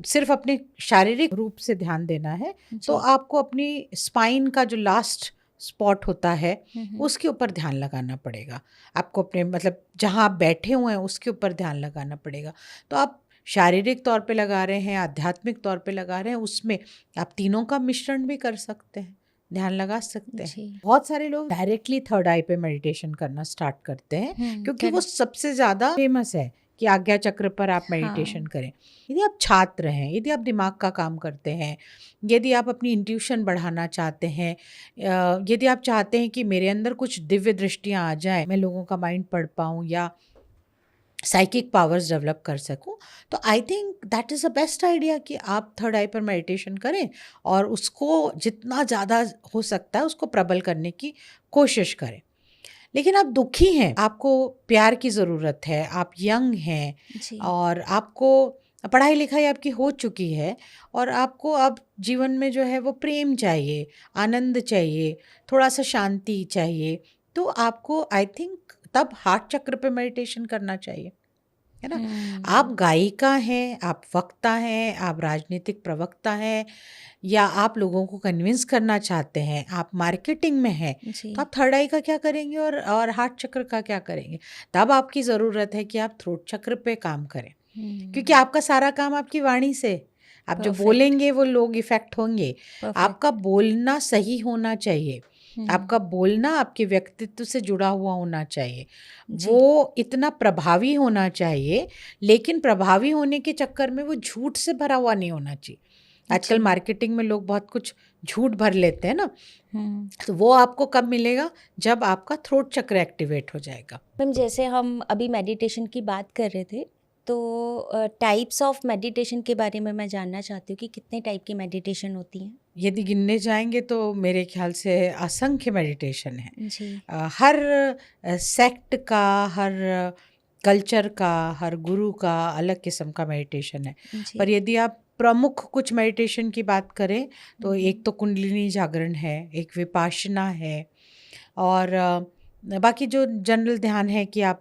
सिर्फ अपने शारीरिक रूप से ध्यान देना है तो जी। आपको अपनी स्पाइन का जो लास्ट स्पॉट होता है हम्म, उसके ऊपर ध्यान लगाना पड़ेगा आपको। अपने मतलब जहाँ आप बैठे हुए हैं उसके ऊपर ध्यान लगाना पड़ेगा। तो आप शारीरिक तौर पे लगा रहे हैं, आध्यात्मिक तौर पे लगा रहे हैं, उसमें आप तीनों का मिश्रण भी कर सकते हैं, ध्यान लगा सकते हैं। जी। बहुत सारे लोग डायरेक्टली थर्ड आई पे मेडिटेशन करना स्टार्ट करते हैं क्योंकि वो करेक्ट। सबसे ज़्यादा फेमस है कि आज्ञा चक्र पर आप मेडिटेशन हाँ। करें। यदि आप छात्र हैं, यदि आप दिमाग का काम करते हैं, यदि आप अपनी इंट्यूशन बढ़ाना चाहते हैं, यदि आप चाहते हैं कि मेरे अंदर कुछ दिव्य दृष्टियाँ आ जाएं, मैं लोगों का माइंड पढ़ पाऊँ या साइकिक पावर्स डेवलप कर सकूं, तो I think that is the best idea कि आप थर्ड आई पर मेडिटेशन करें और उसको जितना ज़्यादा हो सकता है उसको प्रबल करने की कोशिश करें। लेकिन आप दुखी हैं, आपको प्यार की ज़रूरत है, आप यंग हैं जी। और आपको पढ़ाई लिखाई आपकी हो चुकी है और आपको अब जीवन में जो है वो प्रेम चाहिए, आनंद चाहिए, थोड़ा सा शांति चाहिए, तो आपको आई थिंक तब हार्ट चक्र पे मेडिटेशन करना चाहिए, है ना? आप गायिका हैं, आप वक्ता हैं, आप राजनीतिक प्रवक्ता हैं या आप लोगों को कन्विंस करना चाहते हैं, आप मार्केटिंग में हैं, जी। तो आप थर्ड आई का क्या करेंगे और हार्ट चक्र का क्या करेंगे? तब आपकी ज़रूरत है कि आप थ्रोट चक्र पे काम करें क्योंकि आपका सारा काम आपकी वाणी से, आप जो परफेक्ट। बोलेंगे वो लोग इफ़ेक्ट होंगे। आपका परफेक्ट। बोलना सही होना चाहिए, आपका बोलना आपके व्यक्तित्व से जुड़ा हुआ होना चाहिए, जी। वो इतना प्रभावी होना चाहिए, लेकिन प्रभावी होने के चक्कर में वो झूठ से भरा हुआ नहीं होना चाहिए। आजकल जी। मार्केटिंग में लोग बहुत कुछ झूठ भर लेते हैं ना, हम्म। तो वो आपको कब मिलेगा? जब आपका थ्रोट चक्र एक्टिवेट हो जाएगा। मैम, जैसे हम अभी मेडिटेशन की बात कर रहे थे, तो टाइप्स ऑफ मेडिटेशन के बारे में मैं जानना चाहती हूँ कि कितने टाइप की मेडिटेशन होती हैं। यदि गिनने जाएंगे तो मेरे ख्याल से असंख्य मेडिटेशन है। जी। हर सेक्ट का, हर कल्चर का, हर गुरु का अलग किस्म का मेडिटेशन है। जी। पर यदि आप प्रमुख कुछ मेडिटेशन की बात करें तो एक तो कुंडलिनी जागरण है, एक विपाशना है और बाकी जो जनरल ध्यान है कि आप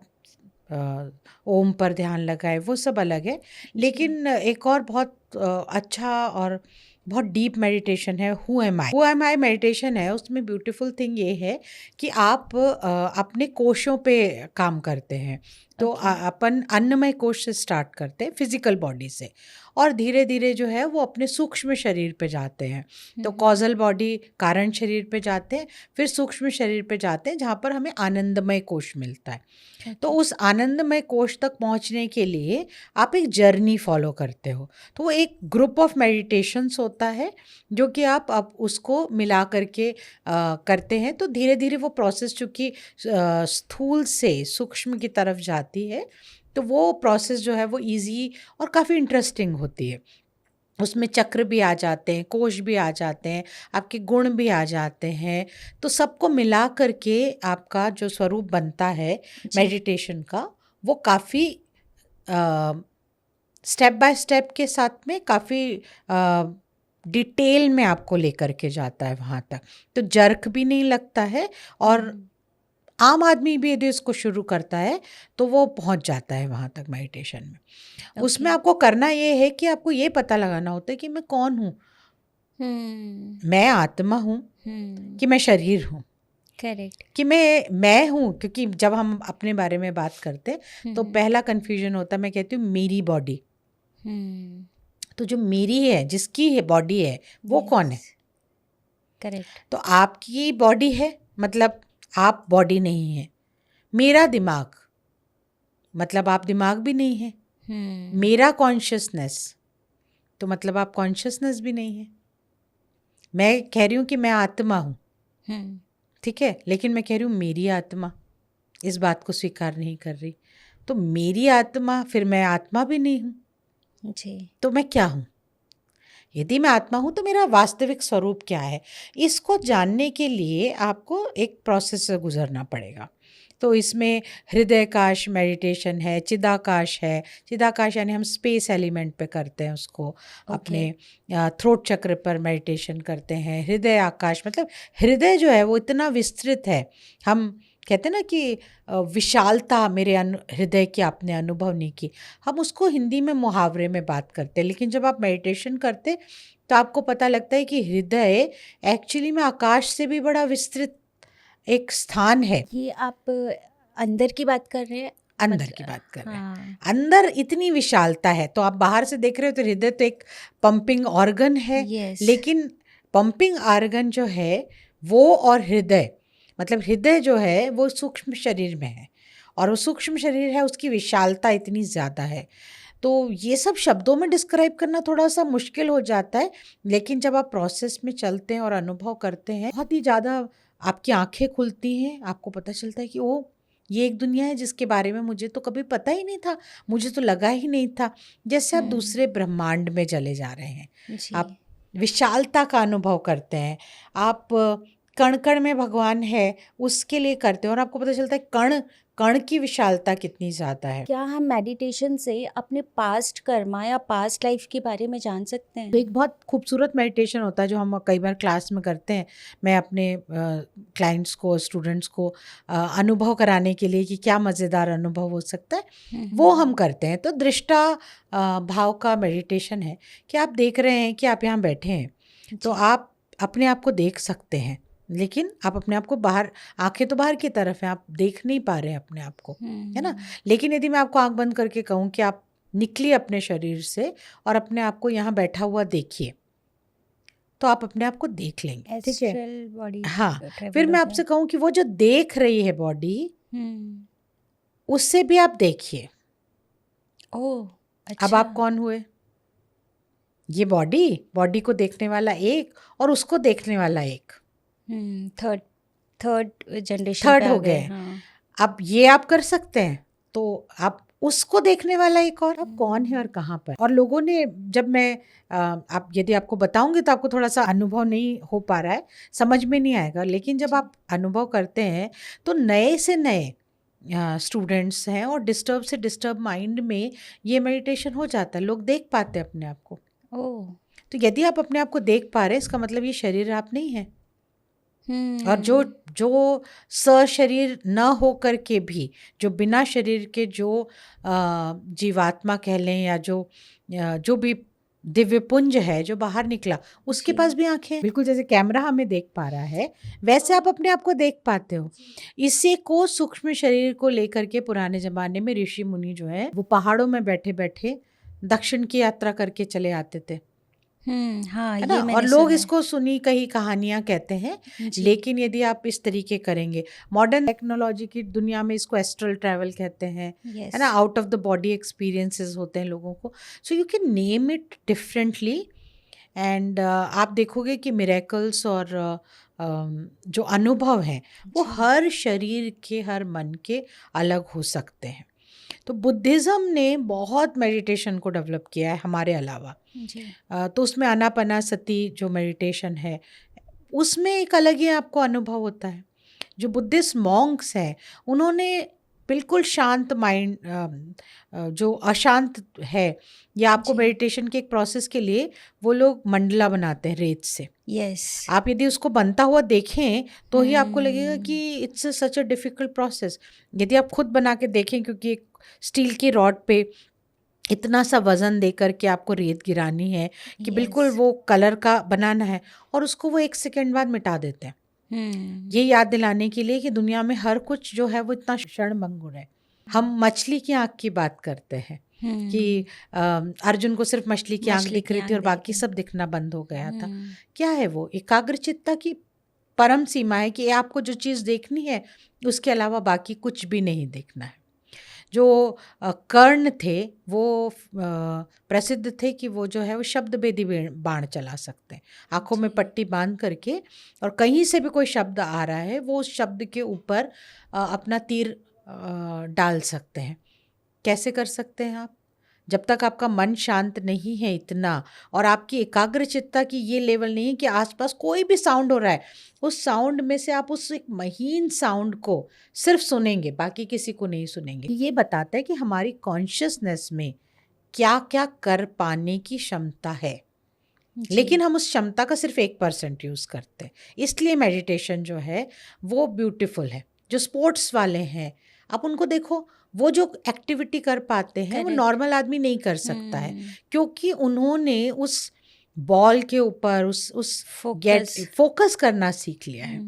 ओम पर ध्यान लगाए, वो सब अलग है। लेकिन एक और बहुत अच्छा और बहुत डीप मेडिटेशन है हु एम आई मेडिटेशन है। उसमें ब्यूटीफुल थिंग ये है कि आप अपने कोशों पे काम करते हैं। तो ओके। अपन अन्नमय कोश से स्टार्ट करते हैं, फिजिकल बॉडी से, और धीरे धीरे जो है वो अपने सूक्ष्म शरीर पे जाते हैं। तो कॉजल बॉडी, कारण शरीर पे जाते हैं, फिर सूक्ष्म शरीर पे जाते हैं जहाँ पर हमें आनंदमय कोश मिलता है। तो उस आनंदमय कोश तक पहुँचने के लिए आप एक जर्नी फॉलो करते हो। तो वो एक ग्रुप ऑफ मेडिटेशंस होता है जो कि आप उसको मिला करके करते हैं। तो धीरे धीरे वो प्रोसेस चूँकि स्थूल से सूक्ष्म की तरफ जाती है, तो वो प्रोसेस जो है वो इजी और काफ़ी इंटरेस्टिंग होती है। उसमें चक्र भी आ जाते हैं, कोश भी आ जाते हैं, आपके गुण भी आ जाते हैं। तो सबको मिला करके आपका जो स्वरूप बनता है जी। मेडिटेशन का, वो काफ़ी स्टेप बाय स्टेप के साथ में काफ़ी डिटेल में आपको लेकर के जाता है वहाँ तक। तो जर्क भी नहीं लगता है और आम आदमी भी यदि इसको शुरू करता है तो वो पहुँच जाता है वहाँ तक मेडिटेशन में। उसमें आपको करना ये है कि आपको ये पता लगाना होता है कि मैं कौन हूँ, मैं आत्मा हूँ कि मैं शरीर हूँ, करेक्ट। कि मैं हूँ। क्योंकि जब हम अपने बारे में बात करते हैं तो पहला कन्फ्यूजन होता है, मैं कहती हूँ मेरी बॉडी। तो जो मेरी है, जिसकी है बॉडी है, वो कौन है? करेक्ट। तो आपकी बॉडी है मतलब आप बॉडी नहीं है। मेरा दिमाग मतलब आप दिमाग भी नहीं है। मेरा कॉन्शियसनेस तो मतलब आप कॉन्शियसनेस भी नहीं है। मैं कह रही हूँ कि मैं आत्मा हूँ, ठीक है, लेकिन मैं कह रही हूँ मेरी आत्मा, इस बात को स्वीकार नहीं कर रही। तो मेरी आत्मा, फिर मैं आत्मा भी नहीं हूँ, जी। तो मैं क्या हूँ? यदि मैं आत्मा हूँ तो मेरा वास्तविक स्वरूप क्या है? इसको जानने के लिए आपको एक प्रोसेस से गुजरना पड़ेगा। तो इसमें हृदयकाश मेडिटेशन है, चिदाकाश है। चिदाकाश यानी हम स्पेस एलिमेंट पे करते हैं उसको, अपने थ्रोट चक्र पर मेडिटेशन करते हैं। हृदय आकाश मतलब हृदय जो है वो इतना विस्तृत है। हम कहते हैं ना कि विशालता मेरे हृदय की आपने अनुभव नहीं की। हम उसको हिंदी में मुहावरे में बात करते हैं, लेकिन जब आप मेडिटेशन करते तो तो आपको पता लगता है कि हृदय एक्चुअली में आकाश से भी बड़ा विस्तृत एक स्थान है। ये आप अंदर की बात कर रहे हैं? अंदर की बात कर रहे हैं। हाँ। अंदर इतनी विशालता है, तो आप बाहर से देख रहे हो तो हृदय तो एक पंपिंग ऑर्गन है, यस। लेकिन पंपिंग ऑर्गन जो है वो और हृदय, मतलब हृदय जो है वो सूक्ष्म शरीर में है, और वो सूक्ष्म शरीर है, उसकी विशालता इतनी ज़्यादा है। तो ये सब शब्दों में डिस्क्राइब करना थोड़ा सा मुश्किल हो जाता है, लेकिन जब आप प्रोसेस में चलते हैं और अनुभव करते हैं, बहुत ही ज़्यादा आपकी आंखें खुलती हैं, आपको पता चलता है कि ओ, ये एक दुनिया है जिसके बारे में मुझे तो कभी पता ही नहीं था, मुझे तो लगा ही नहीं था। जैसे आप दूसरे ब्रह्मांड में चले जा रहे हैं, जी। आप विशालता का अनुभव करते हैं, आप कण कण में भगवान है उसके लिए करते हैं, और आपको पता चलता है कण कण की विशालता कितनी ज़्यादा है। क्या हम मेडिटेशन से अपने पास्ट कर्मा या पास्ट लाइफ के बारे में जान सकते हैं? तो एक बहुत खूबसूरत मेडिटेशन होता है जो हम कई बार क्लास में करते हैं, मैं अपने क्लाइंट्स को, स्टूडेंट्स को अनुभव कराने के लिए कि क्या मज़ेदार अनुभव हो सकता है, वो हम करते हैं। तो दृष्टा भाव का मेडिटेशन है कि आप देख रहे हैं कि आप यहाँ बैठे हैं, तो जी। आप अपने आप को देख सकते हैं, लेकिन आप अपने आप को बाहर, आंखें तो बाहर की तरफ हैं, आप देख नहीं पा रहे हैं अपने आप को, है ना। लेकिन यदि मैं आपको आंख बंद करके कहूँ कि आप निकलिए अपने शरीर से और अपने आप को यहाँ बैठा हुआ देखिए, तो आप अपने आप को देख लेंगे, ठीक है। एस्ट्रल बॉडी हाँ, ट्रैवल फिर मैं होता आपसे कहूँ कि वो जो देख रही है बॉडी, है। उससे भी आप देखिए। ओह, अब अच्छा। आप कौन हुए? ये बॉडी को देखने वाला एक और उसको देखने वाला एक, थर्ड थर्ड जनरेशन थर्ड पे हो आ गए। गए। हाँ। अब ये आप कर सकते हैं, तो आप उसको देखने वाला एक और, अब कौन है और कहाँ पर। और लोगों ने, जब मैं आप, यदि आपको बताऊंगी तो आपको थोड़ा सा अनुभव नहीं हो पा रहा है, समझ में नहीं आएगा, लेकिन जब आप अनुभव करते हैं तो नए से नए स्टूडेंट्स हैं और डिस्टर्ब से डिस्टर्ब माइंड में ये मेडिटेशन हो जाता है, लोग देख पाते हैं अपने आप को। ओह। तो यदि आप अपने आप को देख पा रहे हैं, इसका मतलब ये शरीर आप नहीं है। और जो जो सशरीर न हो कर के भी, जो बिना शरीर के, जो जीवात्मा कह लें, या जो भी दिव्य पुंज है जो बाहर निकला, उसके जी। पास भी आंखें हैं। बिल्कुल जैसे कैमरा हमें देख पा रहा है, वैसे आप अपने आप को देख पाते हो। इसी को सूक्ष्म शरीर को लेकर के पुराने जमाने में ऋषि मुनि जो है वो पहाड़ों में बैठे बैठे दक्षिण की यात्रा करके चले आते थे, हाँ, है ना। ये और मैंने लोग सुना है। इसको सुनी कही कहानियां कहते हैं, जी। लेकिन यदि आप इस तरीके करेंगे, मॉडर्न टेक्नोलॉजी की दुनिया में इसको एस्ट्रल ट्रैवल कहते हैं, यस। है ना। Out of the body experiences होते हैं लोगों को, so you can name it differently. And आप देखोगे कि मिरेकल्स और जो अनुभव हैं वो हर शरीर के, हर मन के अलग हो सकते हैं। तो बुद्धिज़्म ने बहुत मेडिटेशन को डेवलप किया है हमारे अलावा। जी। तो उसमें आनापानासती जो मेडिटेशन है, उसमें एक अलग ही आपको अनुभव होता है। जो बुद्धिस्ट मॉन्क्स हैं, उन्होंने बिल्कुल शांत माइंड, जो अशांत है, या आपको जी। मेडिटेशन के एक प्रोसेस के लिए वो लोग मंडला बनाते हैं रेत से। यस। आप यदि उसको बनता हुआ देखें तो ही आपको लगेगा कि it's such a difficult process. यदि आप खुद बना के देखें, क्योंकि एक स्टील की रॉड पे इतना सा वज़न देकर के आपको रेत गिरानी है कि बिल्कुल यस। वो कलर का बनाना है, और उसको वो 1 सेकंड बाद मिटा देते हैं। ये याद दिलाने के लिए कि दुनिया में हर कुछ जो है वो इतना क्षणभंगुर है। हम मछली की आँख की बात करते हैं कि अर्जुन को सिर्फ मछली की आँख मछली दिख की रही आँख थी और दिख बाकी रही। सब दिखना बंद हो गया था। क्या है वो? एकाग्रचित्ता की परम सीमा है कि आपको जो चीज़ देखनी है उसके अलावा बाकी कुछ भी नहीं देखना है। जो कर्ण थे वो प्रसिद्ध थे कि वो जो है वो शब्द भेदी बाण चला सकते हैं, आंखों में पट्टी बांध करके, और कहीं से भी कोई शब्द आ रहा है वो उस शब्द के ऊपर अपना तीर डाल सकते हैं। कैसे कर सकते हैं आप? जब तक आपका मन शांत नहीं है इतना, और आपकी एकाग्रचित्ता की ये लेवल नहीं है कि आसपास कोई भी साउंड हो रहा है, उस साउंड में से आप उस एक महीन साउंड को सिर्फ सुनेंगे, बाकी किसी को नहीं सुनेंगे। ये बताता है कि हमारी कॉन्शियसनेस में क्या क्या कर पाने की क्षमता है, लेकिन हम उस क्षमता का सिर्फ 1% यूज़ करते हैं। इसलिए मेडिटेशन जो है वो ब्यूटीफुल है। जो स्पोर्ट्स वाले हैं, आप उनको देखो, वो जो एक्टिविटी कर पाते हैं वो Correct. नॉर्मल आदमी नहीं कर सकता है, क्योंकि उन्होंने उस बॉल के ऊपर उस गेट फोकस। फोकस करना सीख लिया है।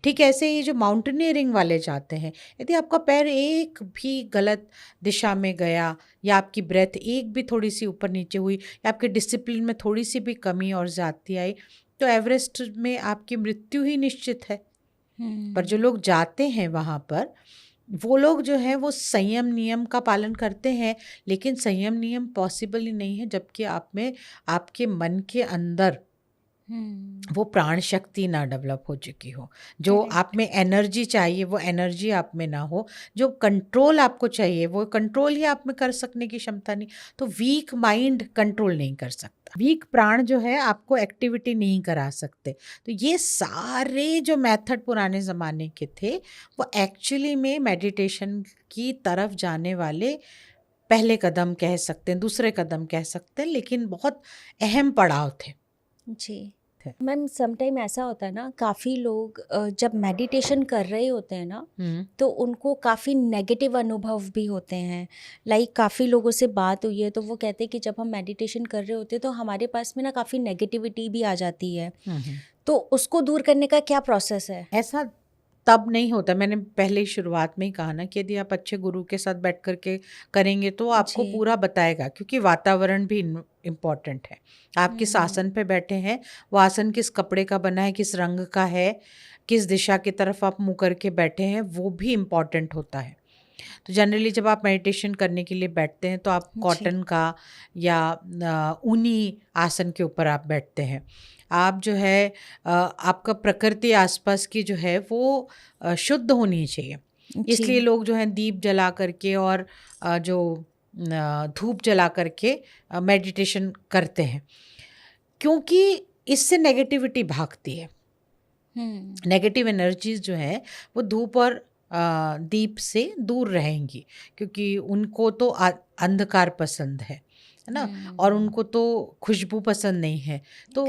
ठीक है, ऐसे ये जो माउंटेनियरिंग वाले जाते हैं, यदि आपका पैर एक भी गलत दिशा में गया, या आपकी ब्रेथ एक भी थोड़ी सी ऊपर नीचे हुई, या आपके डिसिप्लिन में थोड़ी सी भी कमी और ज़्यादती आई, तो एवरेस्ट में आपकी मृत्यु ही निश्चित है। पर जो लोग जाते हैं वहाँ पर, वो लोग जो है वो संयम नियम का पालन करते हैं, लेकिन संयम नियम पॉसिबल ही नहीं है जबकि आप में, आपके मन के अंदर वो प्राण शक्ति ना डेवलप हो चुकी हो, जो करेक्ट। आप में एनर्जी चाहिए वो एनर्जी आप में ना हो, जो कंट्रोल आपको चाहिए वो कंट्रोल ही आप में कर सकने की क्षमता नहीं। तो वीक माइंड कंट्रोल नहीं कर सकता, वीक प्राण जो है आपको एक्टिविटी नहीं करा सकते। तो ये सारे जो मेथड पुराने ज़माने के थे वो एक्चुअली में मेडिटेशन की तरफ जाने वाले पहले कदम कह सकते हैं, दूसरे कदम कह सकते हैं, लेकिन बहुत अहम पड़ाव थे। जी थे। मैम, समटाइम ऐसा होता है ना, काफ़ी लोग जब मेडिटेशन कर रहे होते हैं ना, हम्म तो उनको काफ़ी नेगेटिव अनुभव भी होते हैं। लाइक काफ़ी लोगों से बात हुई है तो वो कहते हैं कि जब हम मेडिटेशन कर रहे होते हैं तो हमारे पास में ना काफ़ी नेगेटिविटी भी आ जाती है। हम्म तो उसको दूर करने का क्या प्रोसेस है? ऐसा तब नहीं होता। मैंने पहले ही शुरुआत में ही कहा ना कि यदि आप अच्छे गुरु के साथ बैठ कर के करेंगे तो आपको जी। पूरा बताएगा, क्योंकि वातावरण भी इम्पोर्टेंट है। आप किस आसन पे बैठे हैं, वो आसन किस कपड़े का बना है, किस रंग का है, किस दिशा की तरफ आप मुँह करके बैठे हैं, वो भी इम्पोर्टेंट होता है। तो जनरली जब आप मेडिटेशन करने के लिए बैठते हैं तो आप जी। कॉटन का या ऊनी आसन के ऊपर आप बैठते हैं। आप जो है आपका प्रकृति आसपास की जो है वो शुद्ध होनी चाहिए। इसलिए जी। लोग जो हैं दीप जला करके और जो धूप जला करके मेडिटेशन करते हैं, क्योंकि इससे नेगेटिविटी भागती है। नेगेटिव एनर्जीज जो है वो धूप और दीप से दूर रहेंगी, क्योंकि उनको तो अंधकार पसंद है ना, और उनको तो खुशबू पसंद नहीं है। तो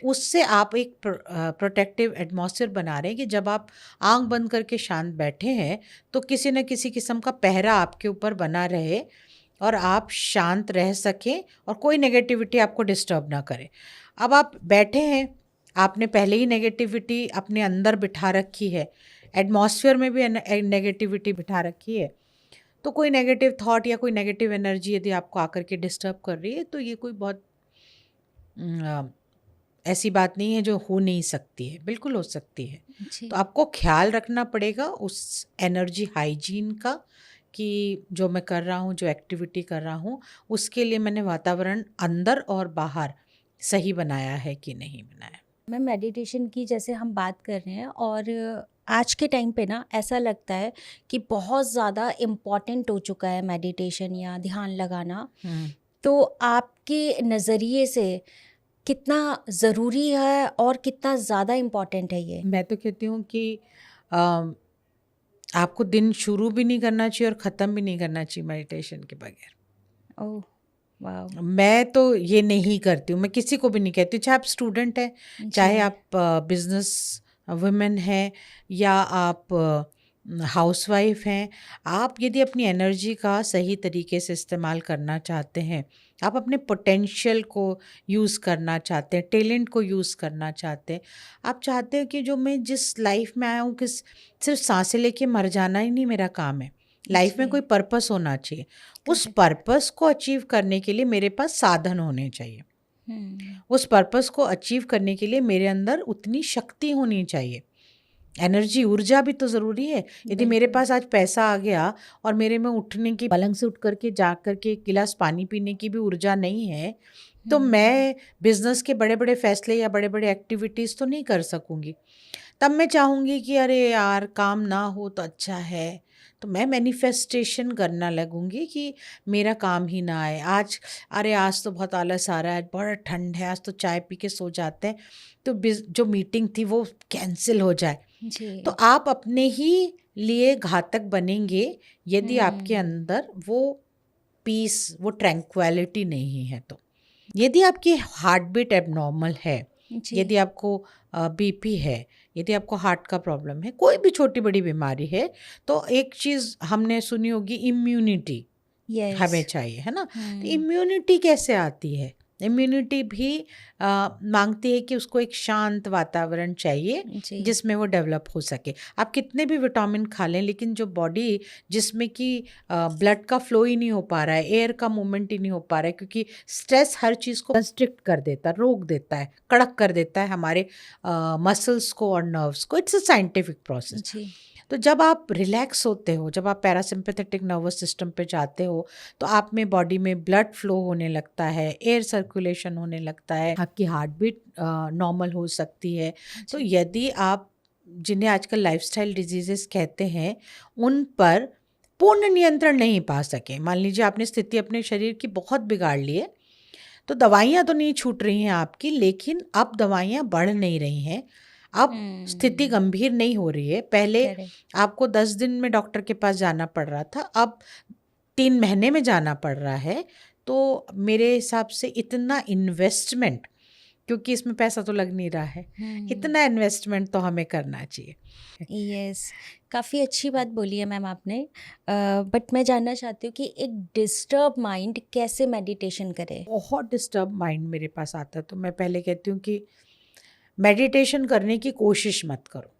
उससे आप एक प्रोटेक्टिव एटमॉस्फेयर बना रहे हैं कि जब आप आंख बंद करके शांत बैठे हैं तो किसी न किसी किस्म का पहरा आपके ऊपर बना रहे और आप शांत रह सकें और कोई नेगेटिविटी आपको डिस्टर्ब ना करे। अब आप बैठे हैं, आपने पहले ही नेगेटिविटी अपने अंदर बिठा रखी है, एटमॉस्फेयर में भी नेगेटिविटी बिठा रखी है, तो कोई नेगेटिव थॉट या कोई नेगेटिव एनर्जी यदि आपको आकर के डिस्टर्ब कर रही है तो ये कोई बहुत ऐसी बात नहीं है जो हो नहीं सकती है, बिल्कुल हो सकती है। तो आपको ख्याल रखना पड़ेगा उस एनर्जी हाइजीन का, कि जो मैं कर रहा हूँ, जो एक्टिविटी कर रहा हूँ, उसके लिए मैंने वातावरण अंदर और बाहर सही बनाया है कि नहीं बनाया। मैम, मेडिटेशन की जैसे हम बात कर रहे हैं और आज के टाइम पे ना ऐसा लगता है कि बहुत ज़्यादा इम्पॉर्टेंट हो चुका है मेडिटेशन या ध्यान लगाना। तो आपके नज़रिए से कितना ज़रूरी है और कितना ज़्यादा इम्पॉर्टेंट है ये? मैं तो कहती हूँ कि आपको दिन शुरू भी नहीं करना चाहिए और ख़त्म भी नहीं करना चाहिए मेडिटेशन के बगैर। ओह वाह। मैं तो ये नहीं करती हूँ, मैं किसी को भी नहीं कहती हूँ, चाहे आप स्टूडेंट हैं, चाहे आप बिजनेस वुमेन हैं, या आप हाउसवाइफ हैं। आप यदि अपनी एनर्जी का सही तरीके से इस्तेमाल करना चाहते हैं, आप अपने पोटेंशियल को यूज़ करना चाहते हैं, टैलेंट को यूज़ करना चाहते हैं, आप चाहते हैं कि जो मैं जिस लाइफ में आया हूँ, किस सिर्फ सांसें लेके मर जाना ही नहीं मेरा काम है, लाइफ में कोई पर्पस होना चाहिए। उस पर्पस को अचीव करने के लिए मेरे पास साधन होने चाहिए। उस पर्पस को अचीव करने के लिए मेरे अंदर उतनी शक्ति होनी चाहिए। एनर्जी, ऊर्जा भी तो ज़रूरी है। यदि मेरे पास आज पैसा आ गया और मेरे में उठने की, पलंग से उठ करके जा करके एक गिलास पानी पीने की भी ऊर्जा नहीं है, तो मैं बिजनेस के बड़े बड़े फैसले या बड़े बड़े एक्टिविटीज़ तो नहीं कर सकूँगी। तब मैं चाहूँगी कि अरे यार काम ना हो तो अच्छा है, तो मैं मैनिफेस्टेशन करना लगूंगी कि मेरा काम ही ना आए। आज अरे आज तो बहुत आलस आ रहा है, बड़ा ठंड है, आज तो चाय पी के सो जाते हैं, तो जो मीटिंग थी वो कैंसिल हो जाए। तो आप अपने ही लिए घातक बनेंगे यदि आपके अंदर वो पीस, वो ट्रैंक्विलिटी नहीं है। तो यदि आपकी हार्ट बीट एबनॉर्मल है, यदि आपको बीपी है, यदि आपको हार्ट का प्रॉब्लम है, कोई भी छोटी बड़ी बीमारी है, तो एक चीज़ हमने सुनी होगी, इम्यूनिटी हमें चाहिए, है ना। तो इम्यूनिटी कैसे आती है? इम्यूनिटी भी मांगती है कि उसको एक शांत वातावरण चाहिए जी। जिसमें वो डेवलप हो सके। आप कितने भी विटामिन खा लें, लेकिन जो बॉडी जिसमें कि ब्लड का फ्लो ही नहीं हो पा रहा है, एयर का मूवमेंट ही नहीं हो पा रहा है, क्योंकि स्ट्रेस हर चीज़ को कंस्ट्रिक्ट कर देता है, रोक देता है, कड़क कर देता है हमारे मसल्स को और नर्व्स को। It's a scientific process. जी। तो जब आप रिलैक्स होते हो, जब आप पैरासिम्पैथेटिक नर्वस सिस्टम पे जाते हो, तो आप में बॉडी में ब्लड फ्लो होने लगता है, एयर सर्कुलेशन होने लगता है, आपकी हार्ट बीट नॉर्मल हो सकती है। तो जी। यदि आप, जिन्हें आजकल लाइफस्टाइल डिजीजेस कहते हैं, उन पर पूर्ण नियंत्रण नहीं पा सके, मान लीजिए आपने स्थिति अपने शरीर की बहुत बिगाड़ ली है, तो दवाइयाँ तो नहीं छूट रही हैं आपकी, लेकिन अब दवाइयाँ बढ़ नहीं रही हैं, अब स्थिति गंभीर नहीं हो रही है। पहले करेक्ट। आपको 10 दिन में डॉक्टर के पास जाना पड़ रहा था, अब 3 महीने में जाना पड़ रहा है। तो मेरे हिसाब से इतना इन्वेस्टमेंट, क्योंकि इसमें पैसा तो लग नहीं रहा है, इतना इन्वेस्टमेंट तो हमें करना चाहिए। यस, काफ़ी अच्छी बात बोली है मैम आपने। बट मैं जानना चाहती हूँ कि एक डिस्टर्ब माइंड कैसे मेडिटेशन करे? बहुत डिस्टर्ब माइंड मेरे पास आता है, तो मैं पहले कहती हूँ कि मेडिटेशन करने की कोशिश मत करो,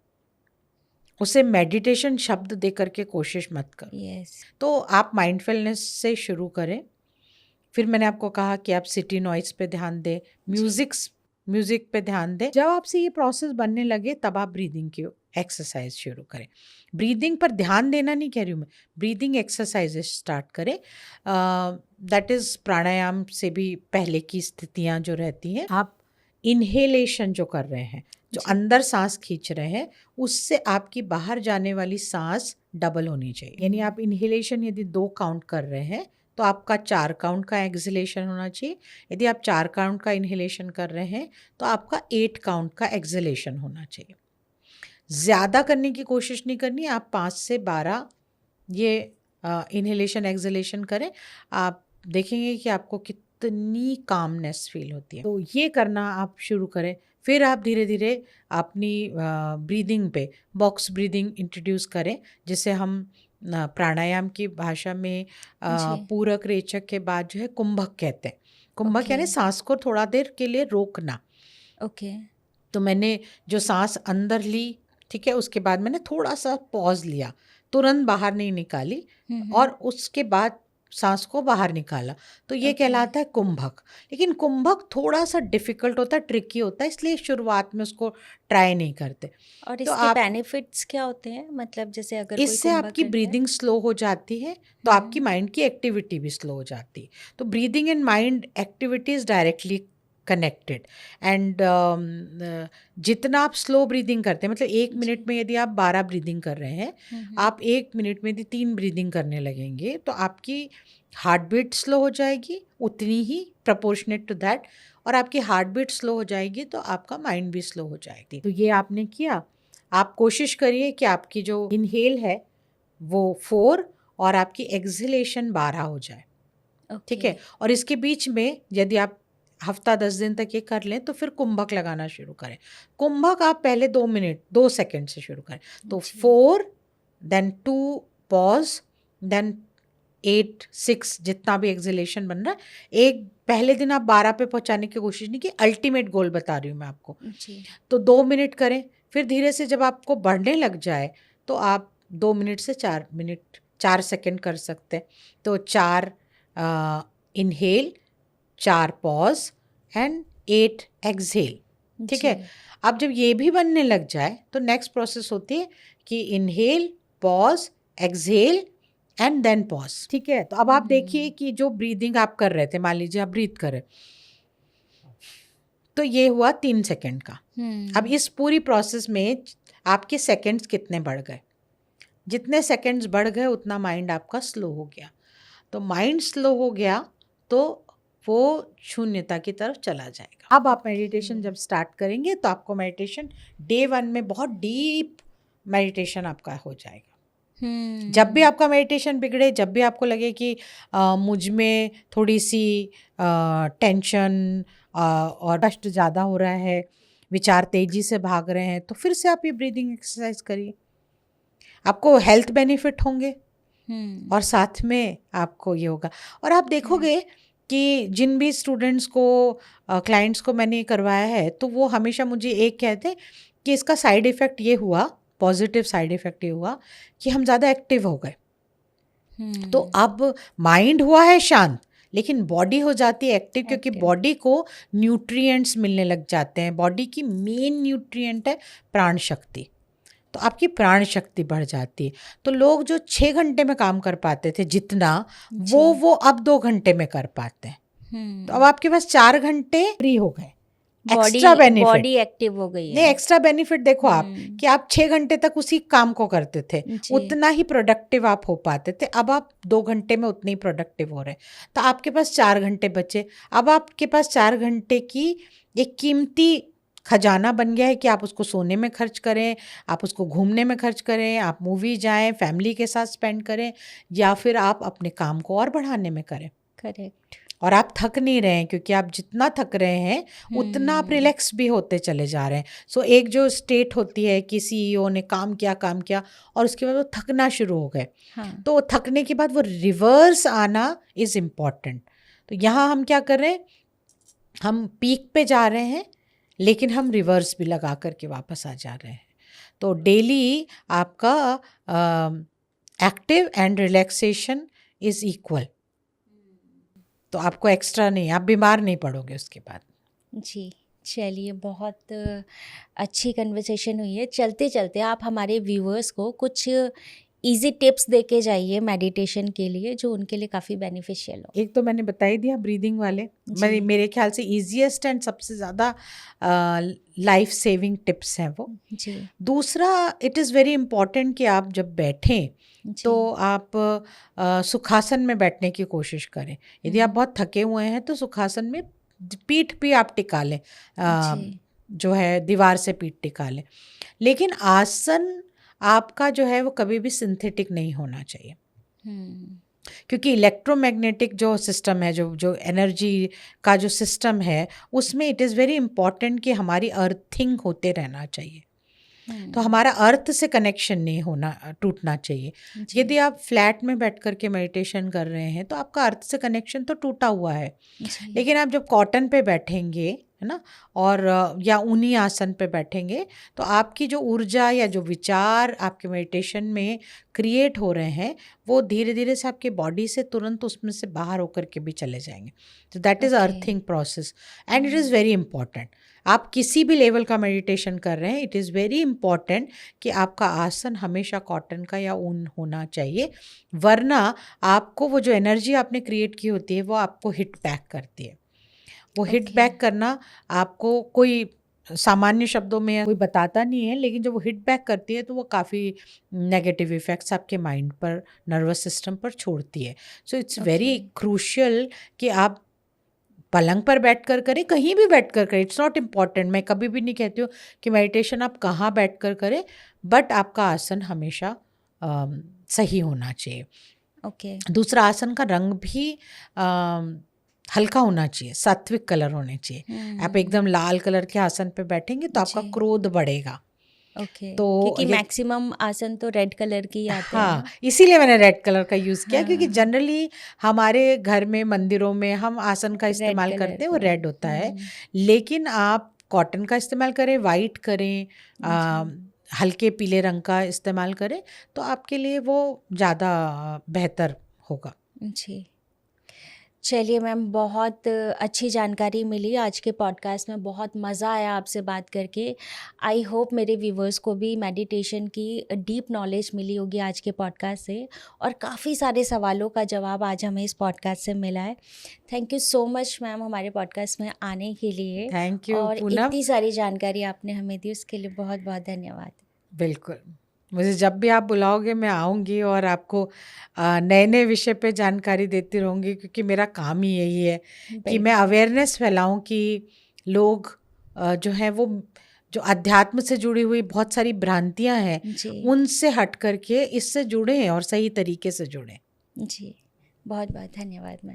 उसे मेडिटेशन शब्द दे करके कोशिश मत करो। यस। तो आप माइंडफुलनेस से शुरू करें। फिर मैंने आपको कहा कि आप सिटी नॉइज़ पे ध्यान दें, म्यूज़िक पे ध्यान दें। जब आपसे ये प्रोसेस बनने लगे, तब आप ब्रीदिंग की एक्सरसाइज शुरू करें। ब्रीदिंग पर ध्यान देना नहीं कह रही हूँ मैं, ब्रीदिंग एक्सरसाइजेज स्टार्ट करें। दैट इज़ प्राणायाम से भी पहले की स्थितियाँ जो रहती हैं, आप इन्हेलेशन जो कर रहे हैं, जो जी। अंदर सांस खींच रहे हैं, उससे आपकी बाहर जाने वाली सांस डबल होनी चाहिए। यानी आप इन्हेलेशन यदि 2 काउंट कर रहे हैं, तो आपका 4 काउंट का एक्सहेलेशन होना चाहिए। यदि आप 4 काउंट का इन्हेलेशन कर रहे हैं, तो आपका 8 काउंट का एक्सहेलेशन होना चाहिए। ज़्यादा करने की कोशिश नहीं करनी, आप 5 से 12 ये इन्हेलेशन एक्सहेलेशन करें। आप देखेंगे कि आपको कितनी कामनेस फील होती है। तो ये करना आप शुरू करें। फिर आप धीरे धीरे अपनी ब्रीदिंग पे बॉक्स ब्रीदिंग इंट्रोड्यूस करें, जिसे हम प्राणायाम की भाषा में जी। पूरक रेचक के बाद जो है कुंभक कहते हैं। कुंभक ओके। यानी सांस को थोड़ा देर के लिए रोकना। ओके। तो मैंने जो सांस अंदर ली, ठीक है, उसके बाद मैंने थोड़ा सा पॉज लिया, तुरंत बाहर नहीं निकाली, और उसके बाद सांस को बाहर निकाला, तो ये ओके। कहलाता है कुंभक। लेकिन कुंभक थोड़ा सा डिफिकल्ट होता है, ट्रिकी होता है, इसलिए शुरुआत में उसको ट्राई नहीं करते। और तो इसके आप, बेनिफिट्स क्या होते हैं? मतलब जैसे अगर कोई इससे कुंभक आपकी करता है। ब्रीदिंग स्लो हो जाती है, तो आपकी माइंड की एक्टिविटी भी स्लो हो जाती है। तो breathing and mind activity is directly connected. And जितना आप स्लो ब्रीदिंग करते हैं, मतलब 1 मिनट में यदि आप 12 ब्रीदिंग कर रहे हैं, आप 1 मिनट में यदि 3 ब्रीदिंग करने लगेंगे, तो आपकी हार्ट बीट स्लो हो जाएगी उतनी ही, प्रपोर्शनेट टू दैट, और आपकी हार्ट बीट स्लो हो जाएगी तो आपका माइंड भी स्लो हो जाएगी। तो ये आपने किया। आप कोशिश करिए कि आपकी जो इनहेल है वो 4 और आपकी एक्सहेलेशन 12 हो जाए, ठीक है। और इसके बीच में यदि आप हफ्ता 10 दिन तक ये कर लें, तो फिर कुंभक लगाना शुरू करें। कुंभक आप पहले 2 मिनट 2 सेकंड से शुरू करें। तो 4, देन 2 पॉज, देन 8 6 जितना भी एक्सहेलेशन बन रहा है। एक पहले दिन आप 12 पे पहुंचाने की कोशिश नहीं की, अल्टीमेट गोल बता रही हूँ मैं आपको। जी। तो 2 मिनट करें, फिर धीरे से जब आपको बढ़ने लग जाए, तो आप 2 मिनट से 4 मिनट 4 सेकंड कर सकते हैं। तो 4 इनहेल, 4 पॉज एंड 8 एक्सहेल, ठीक है। अब जब ये भी बनने लग जाए, तो नेक्स्ट प्रोसेस होती है कि inhale, pause, exhale and then pause, ठीक है। तो अब आप देखिए कि जो ब्रीदिंग आप कर रहे थे, मान लीजिए आप ब्रीथ करें, तो ये हुआ 3 सेकंड का। अब इस पूरी प्रोसेस में आपके सेकंड्स कितने बढ़ गए? जितने सेकंड्स बढ़ गए उतना माइंड आपका स्लो हो गया। तो माइंड स्लो हो गया तो वो शून्यता की तरफ चला जाएगा। अब आप मेडिटेशन जब स्टार्ट करेंगे, तो आपको मेडिटेशन डे 1 में बहुत डीप मेडिटेशन आपका हो जाएगा। जब भी आपका मेडिटेशन बिगड़े, जब भी आपको लगे कि मुझ में थोड़ी सी टेंशन और कष्ट ज़्यादा हो रहा है, विचार तेजी से भाग रहे हैं, तो फिर से आप ये ब्रीदिंग एक्सरसाइज करिए। आपको हेल्थ बेनिफिट होंगे और साथ में आपको ये होगा। और आप देखोगे कि जिन भी स्टूडेंट्स को क्लाइंट्स को मैंने करवाया है तो वो हमेशा मुझे एक कहते हैं कि इसका साइड इफ़ेक्ट ये हुआ, पॉजिटिव साइड इफ़ेक्ट ये हुआ कि हम ज़्यादा एक्टिव हो गए। तो अब माइंड हुआ है शांत, लेकिन बॉडी हो जाती है एक्टिव, क्योंकि Active. बॉडी को न्यूट्रिएंट्स मिलने लग जाते हैं। बॉडी की मेन न्यूट्रिएंट है प्राण शक्ति, तो आपकी प्राण शक्ति बढ़ जाती है। तो लोग जो 6 घंटे में काम कर पाते थे जितना, वो अब 2 घंटे में कर पाते हैं। तो अब आपके पास 4 घंटे फ्री हो गए। एक्स्ट्रा बेनिफिट, बॉडी एक्टिव हो गई नहीं, है। एक्स्ट्रा बेनिफिट देखो आप कि आप 6 घंटे तक उसी काम को करते थे, जी। उतना ही प्रोडक्टिव आप हो पाते थे। अब आप 2 घंटे में उतने ही प्रोडक्टिव हो रहे हैं, तो आपके पास 4 घंटे बचे। अब आपके पास 4 घंटे की एक कीमती खजाना बन गया है कि आप उसको सोने में खर्च करें, आप उसको घूमने में खर्च करें, आप मूवी जाएं, फैमिली के साथ स्पेंड करें, या फिर आप अपने काम को और बढ़ाने में करें। करेक्ट। और आप थक नहीं रहे हैं, क्योंकि आप जितना थक रहे हैं उतना आप रिलैक्स भी होते चले जा रहे हैं। सो एक जो स्टेट होती है कि सीईओ ने काम किया और उसके बाद वो थकना शुरू हो गए, हाँ। तो थकने के बाद वो रिवर्स आना इज़ इम्पॉर्टेंट। तो यहाँ हम क्या कर रहे हैं, हम पीक पे जा रहे हैं लेकिन हम रिवर्स भी लगा करके वापस आ जा रहे हैं। तो डेली आपका active and relaxation is equal, तो आपको एक्स्ट्रा नहीं, आप बीमार नहीं पड़ोगे उसके बाद। जी, चलिए, बहुत अच्छी कन्वर्सेशन हुई है। चलते चलते आप हमारे व्यूअर्स को कुछ इजी टिप्स दे के जाइए मेडिटेशन के लिए, जो उनके लिए काफ़ी बेनिफिशियल हो। एक तो मैंने बता ही दिया, ब्रीदिंग वाले, जी। मेरे ख्याल से ईजीएस्ट एंड सबसे ज़्यादा लाइफ सेविंग टिप्स हैं वो। जी। दूसरा, इट इज़ वेरी इम्पॉर्टेंट कि आप जब बैठें जी। तो आप सुखासन में बैठने की कोशिश करें। यदि आप बहुत थके हुए हैं तो सुखासन में पीठ भी आप टिका लें, जी। जो है दीवार से पीठ टिका लें। लेकिन आसन आपका जो है वो कभी भी सिंथेटिक नहीं होना चाहिए, क्योंकि इलेक्ट्रोमैग्नेटिक जो सिस्टम है, जो एनर्जी का जो सिस्टम है, उसमें इट इज़ वेरी इम्पॉर्टेंट कि हमारी अर्थिंग होते रहना चाहिए। तो हमारा अर्थ से कनेक्शन नहीं होना, टूटना चाहिए। जी। यदि आप फ्लैट में बैठ कर के मेडिटेशन कर रहे हैं तो आपका अर्थ से कनेक्शन तो टूटा हुआ है। जी। लेकिन आप जब कॉटन पे बैठेंगे, है ना, और या ऊनी आसन पे बैठेंगे, तो आपकी जो ऊर्जा या जो विचार आपके मेडिटेशन में क्रिएट हो रहे हैं, वो धीरे धीरे से आपकी बॉडी से तुरंत उसमें से बाहर होकर के भी चले जाएंगे। तो that is Okay. Earthing process and it is very important. आप किसी भी लेवल का मेडिटेशन कर रहे हैं, इट इज़ वेरी इंपॉर्टेंट कि आपका आसन हमेशा कॉटन का या ऊन होना चाहिए, वरना आपको वो जो एनर्जी आपने क्रिएट की होती है वो आपको हिट बैक करती है। वो हिट Okay. बैक करना आपको कोई सामान्य शब्दों में कोई बताता नहीं है, लेकिन जब वो हिट बैक करती है तो वो काफ़ी नेगेटिव इफ़ेक्ट्स आपके माइंड पर, नर्वस सिस्टम पर छोड़ती है। सो इट्स वेरी क्रूशियल कि आप पलंग पर बैठ कर करें, कहीं भी बैठ कर करें, इट्स नॉट इम्पॉर्टेंट। मैं कभी भी नहीं कहती हूँ कि मेडिटेशन आप कहाँ बैठ कर करें, बट आपका आसन हमेशा सही होना चाहिए। ओके। दूसरा, आसन का रंग भी हल्का होना चाहिए, सात्विक कलर होने चाहिए। आप एकदम लाल कलर के आसन पे बैठेंगे तो आपका जी। क्रोध बढ़ेगा। ओके। तो क्योंकि मैक्सिमम आसन तो रेड कलर के ही आते हैं हाँ, ना? इसीलिए मैंने रेड कलर का यूज़ किया, क्योंकि हाँ। जनरली हमारे घर में, मंदिरों में हम आसन का इस्तेमाल कलर करते हैं, वो का। रेड होता है। लेकिन आप कॉटन का इस्तेमाल करें, वाइट करें, हल्के पीले रंग का इस्तेमाल करें, तो आपके लिए वो ज़्यादा बेहतर होगा। जी। चलिए मैम, बहुत अच्छी जानकारी मिली आज के पॉडकास्ट में, बहुत मज़ा आया आपसे बात करके। आई होप मेरे व्यूवर्स को भी मेडिटेशन की डीप नॉलेज मिली होगी आज के पॉडकास्ट से, और काफ़ी सारे सवालों का जवाब आज हमें इस पॉडकास्ट से मिला है। Thank you so much ma'am हमारे पॉडकास्ट में आने के लिए, थैंक यू और पूनम। इतनी सारी जानकारी आपने हमें दी, उसके लिए बहुत बहुत धन्यवाद। बिल्कुल, मुझे जब भी आप बुलाओगे मैं आऊँगी और आपको नए नए विषय पे जानकारी देती रहूँगी, क्योंकि मेरा काम ही यही है कि मैं अवेयरनेस फैलाऊँ कि लोग जो है वो जो अध्यात्म से जुड़ी हुई बहुत सारी भ्रांतियाँ हैं, जी। उनसे हट करके इससे जुड़ें और सही तरीके से जुड़ें। जी, बहुत बहुत धन्यवाद मैम।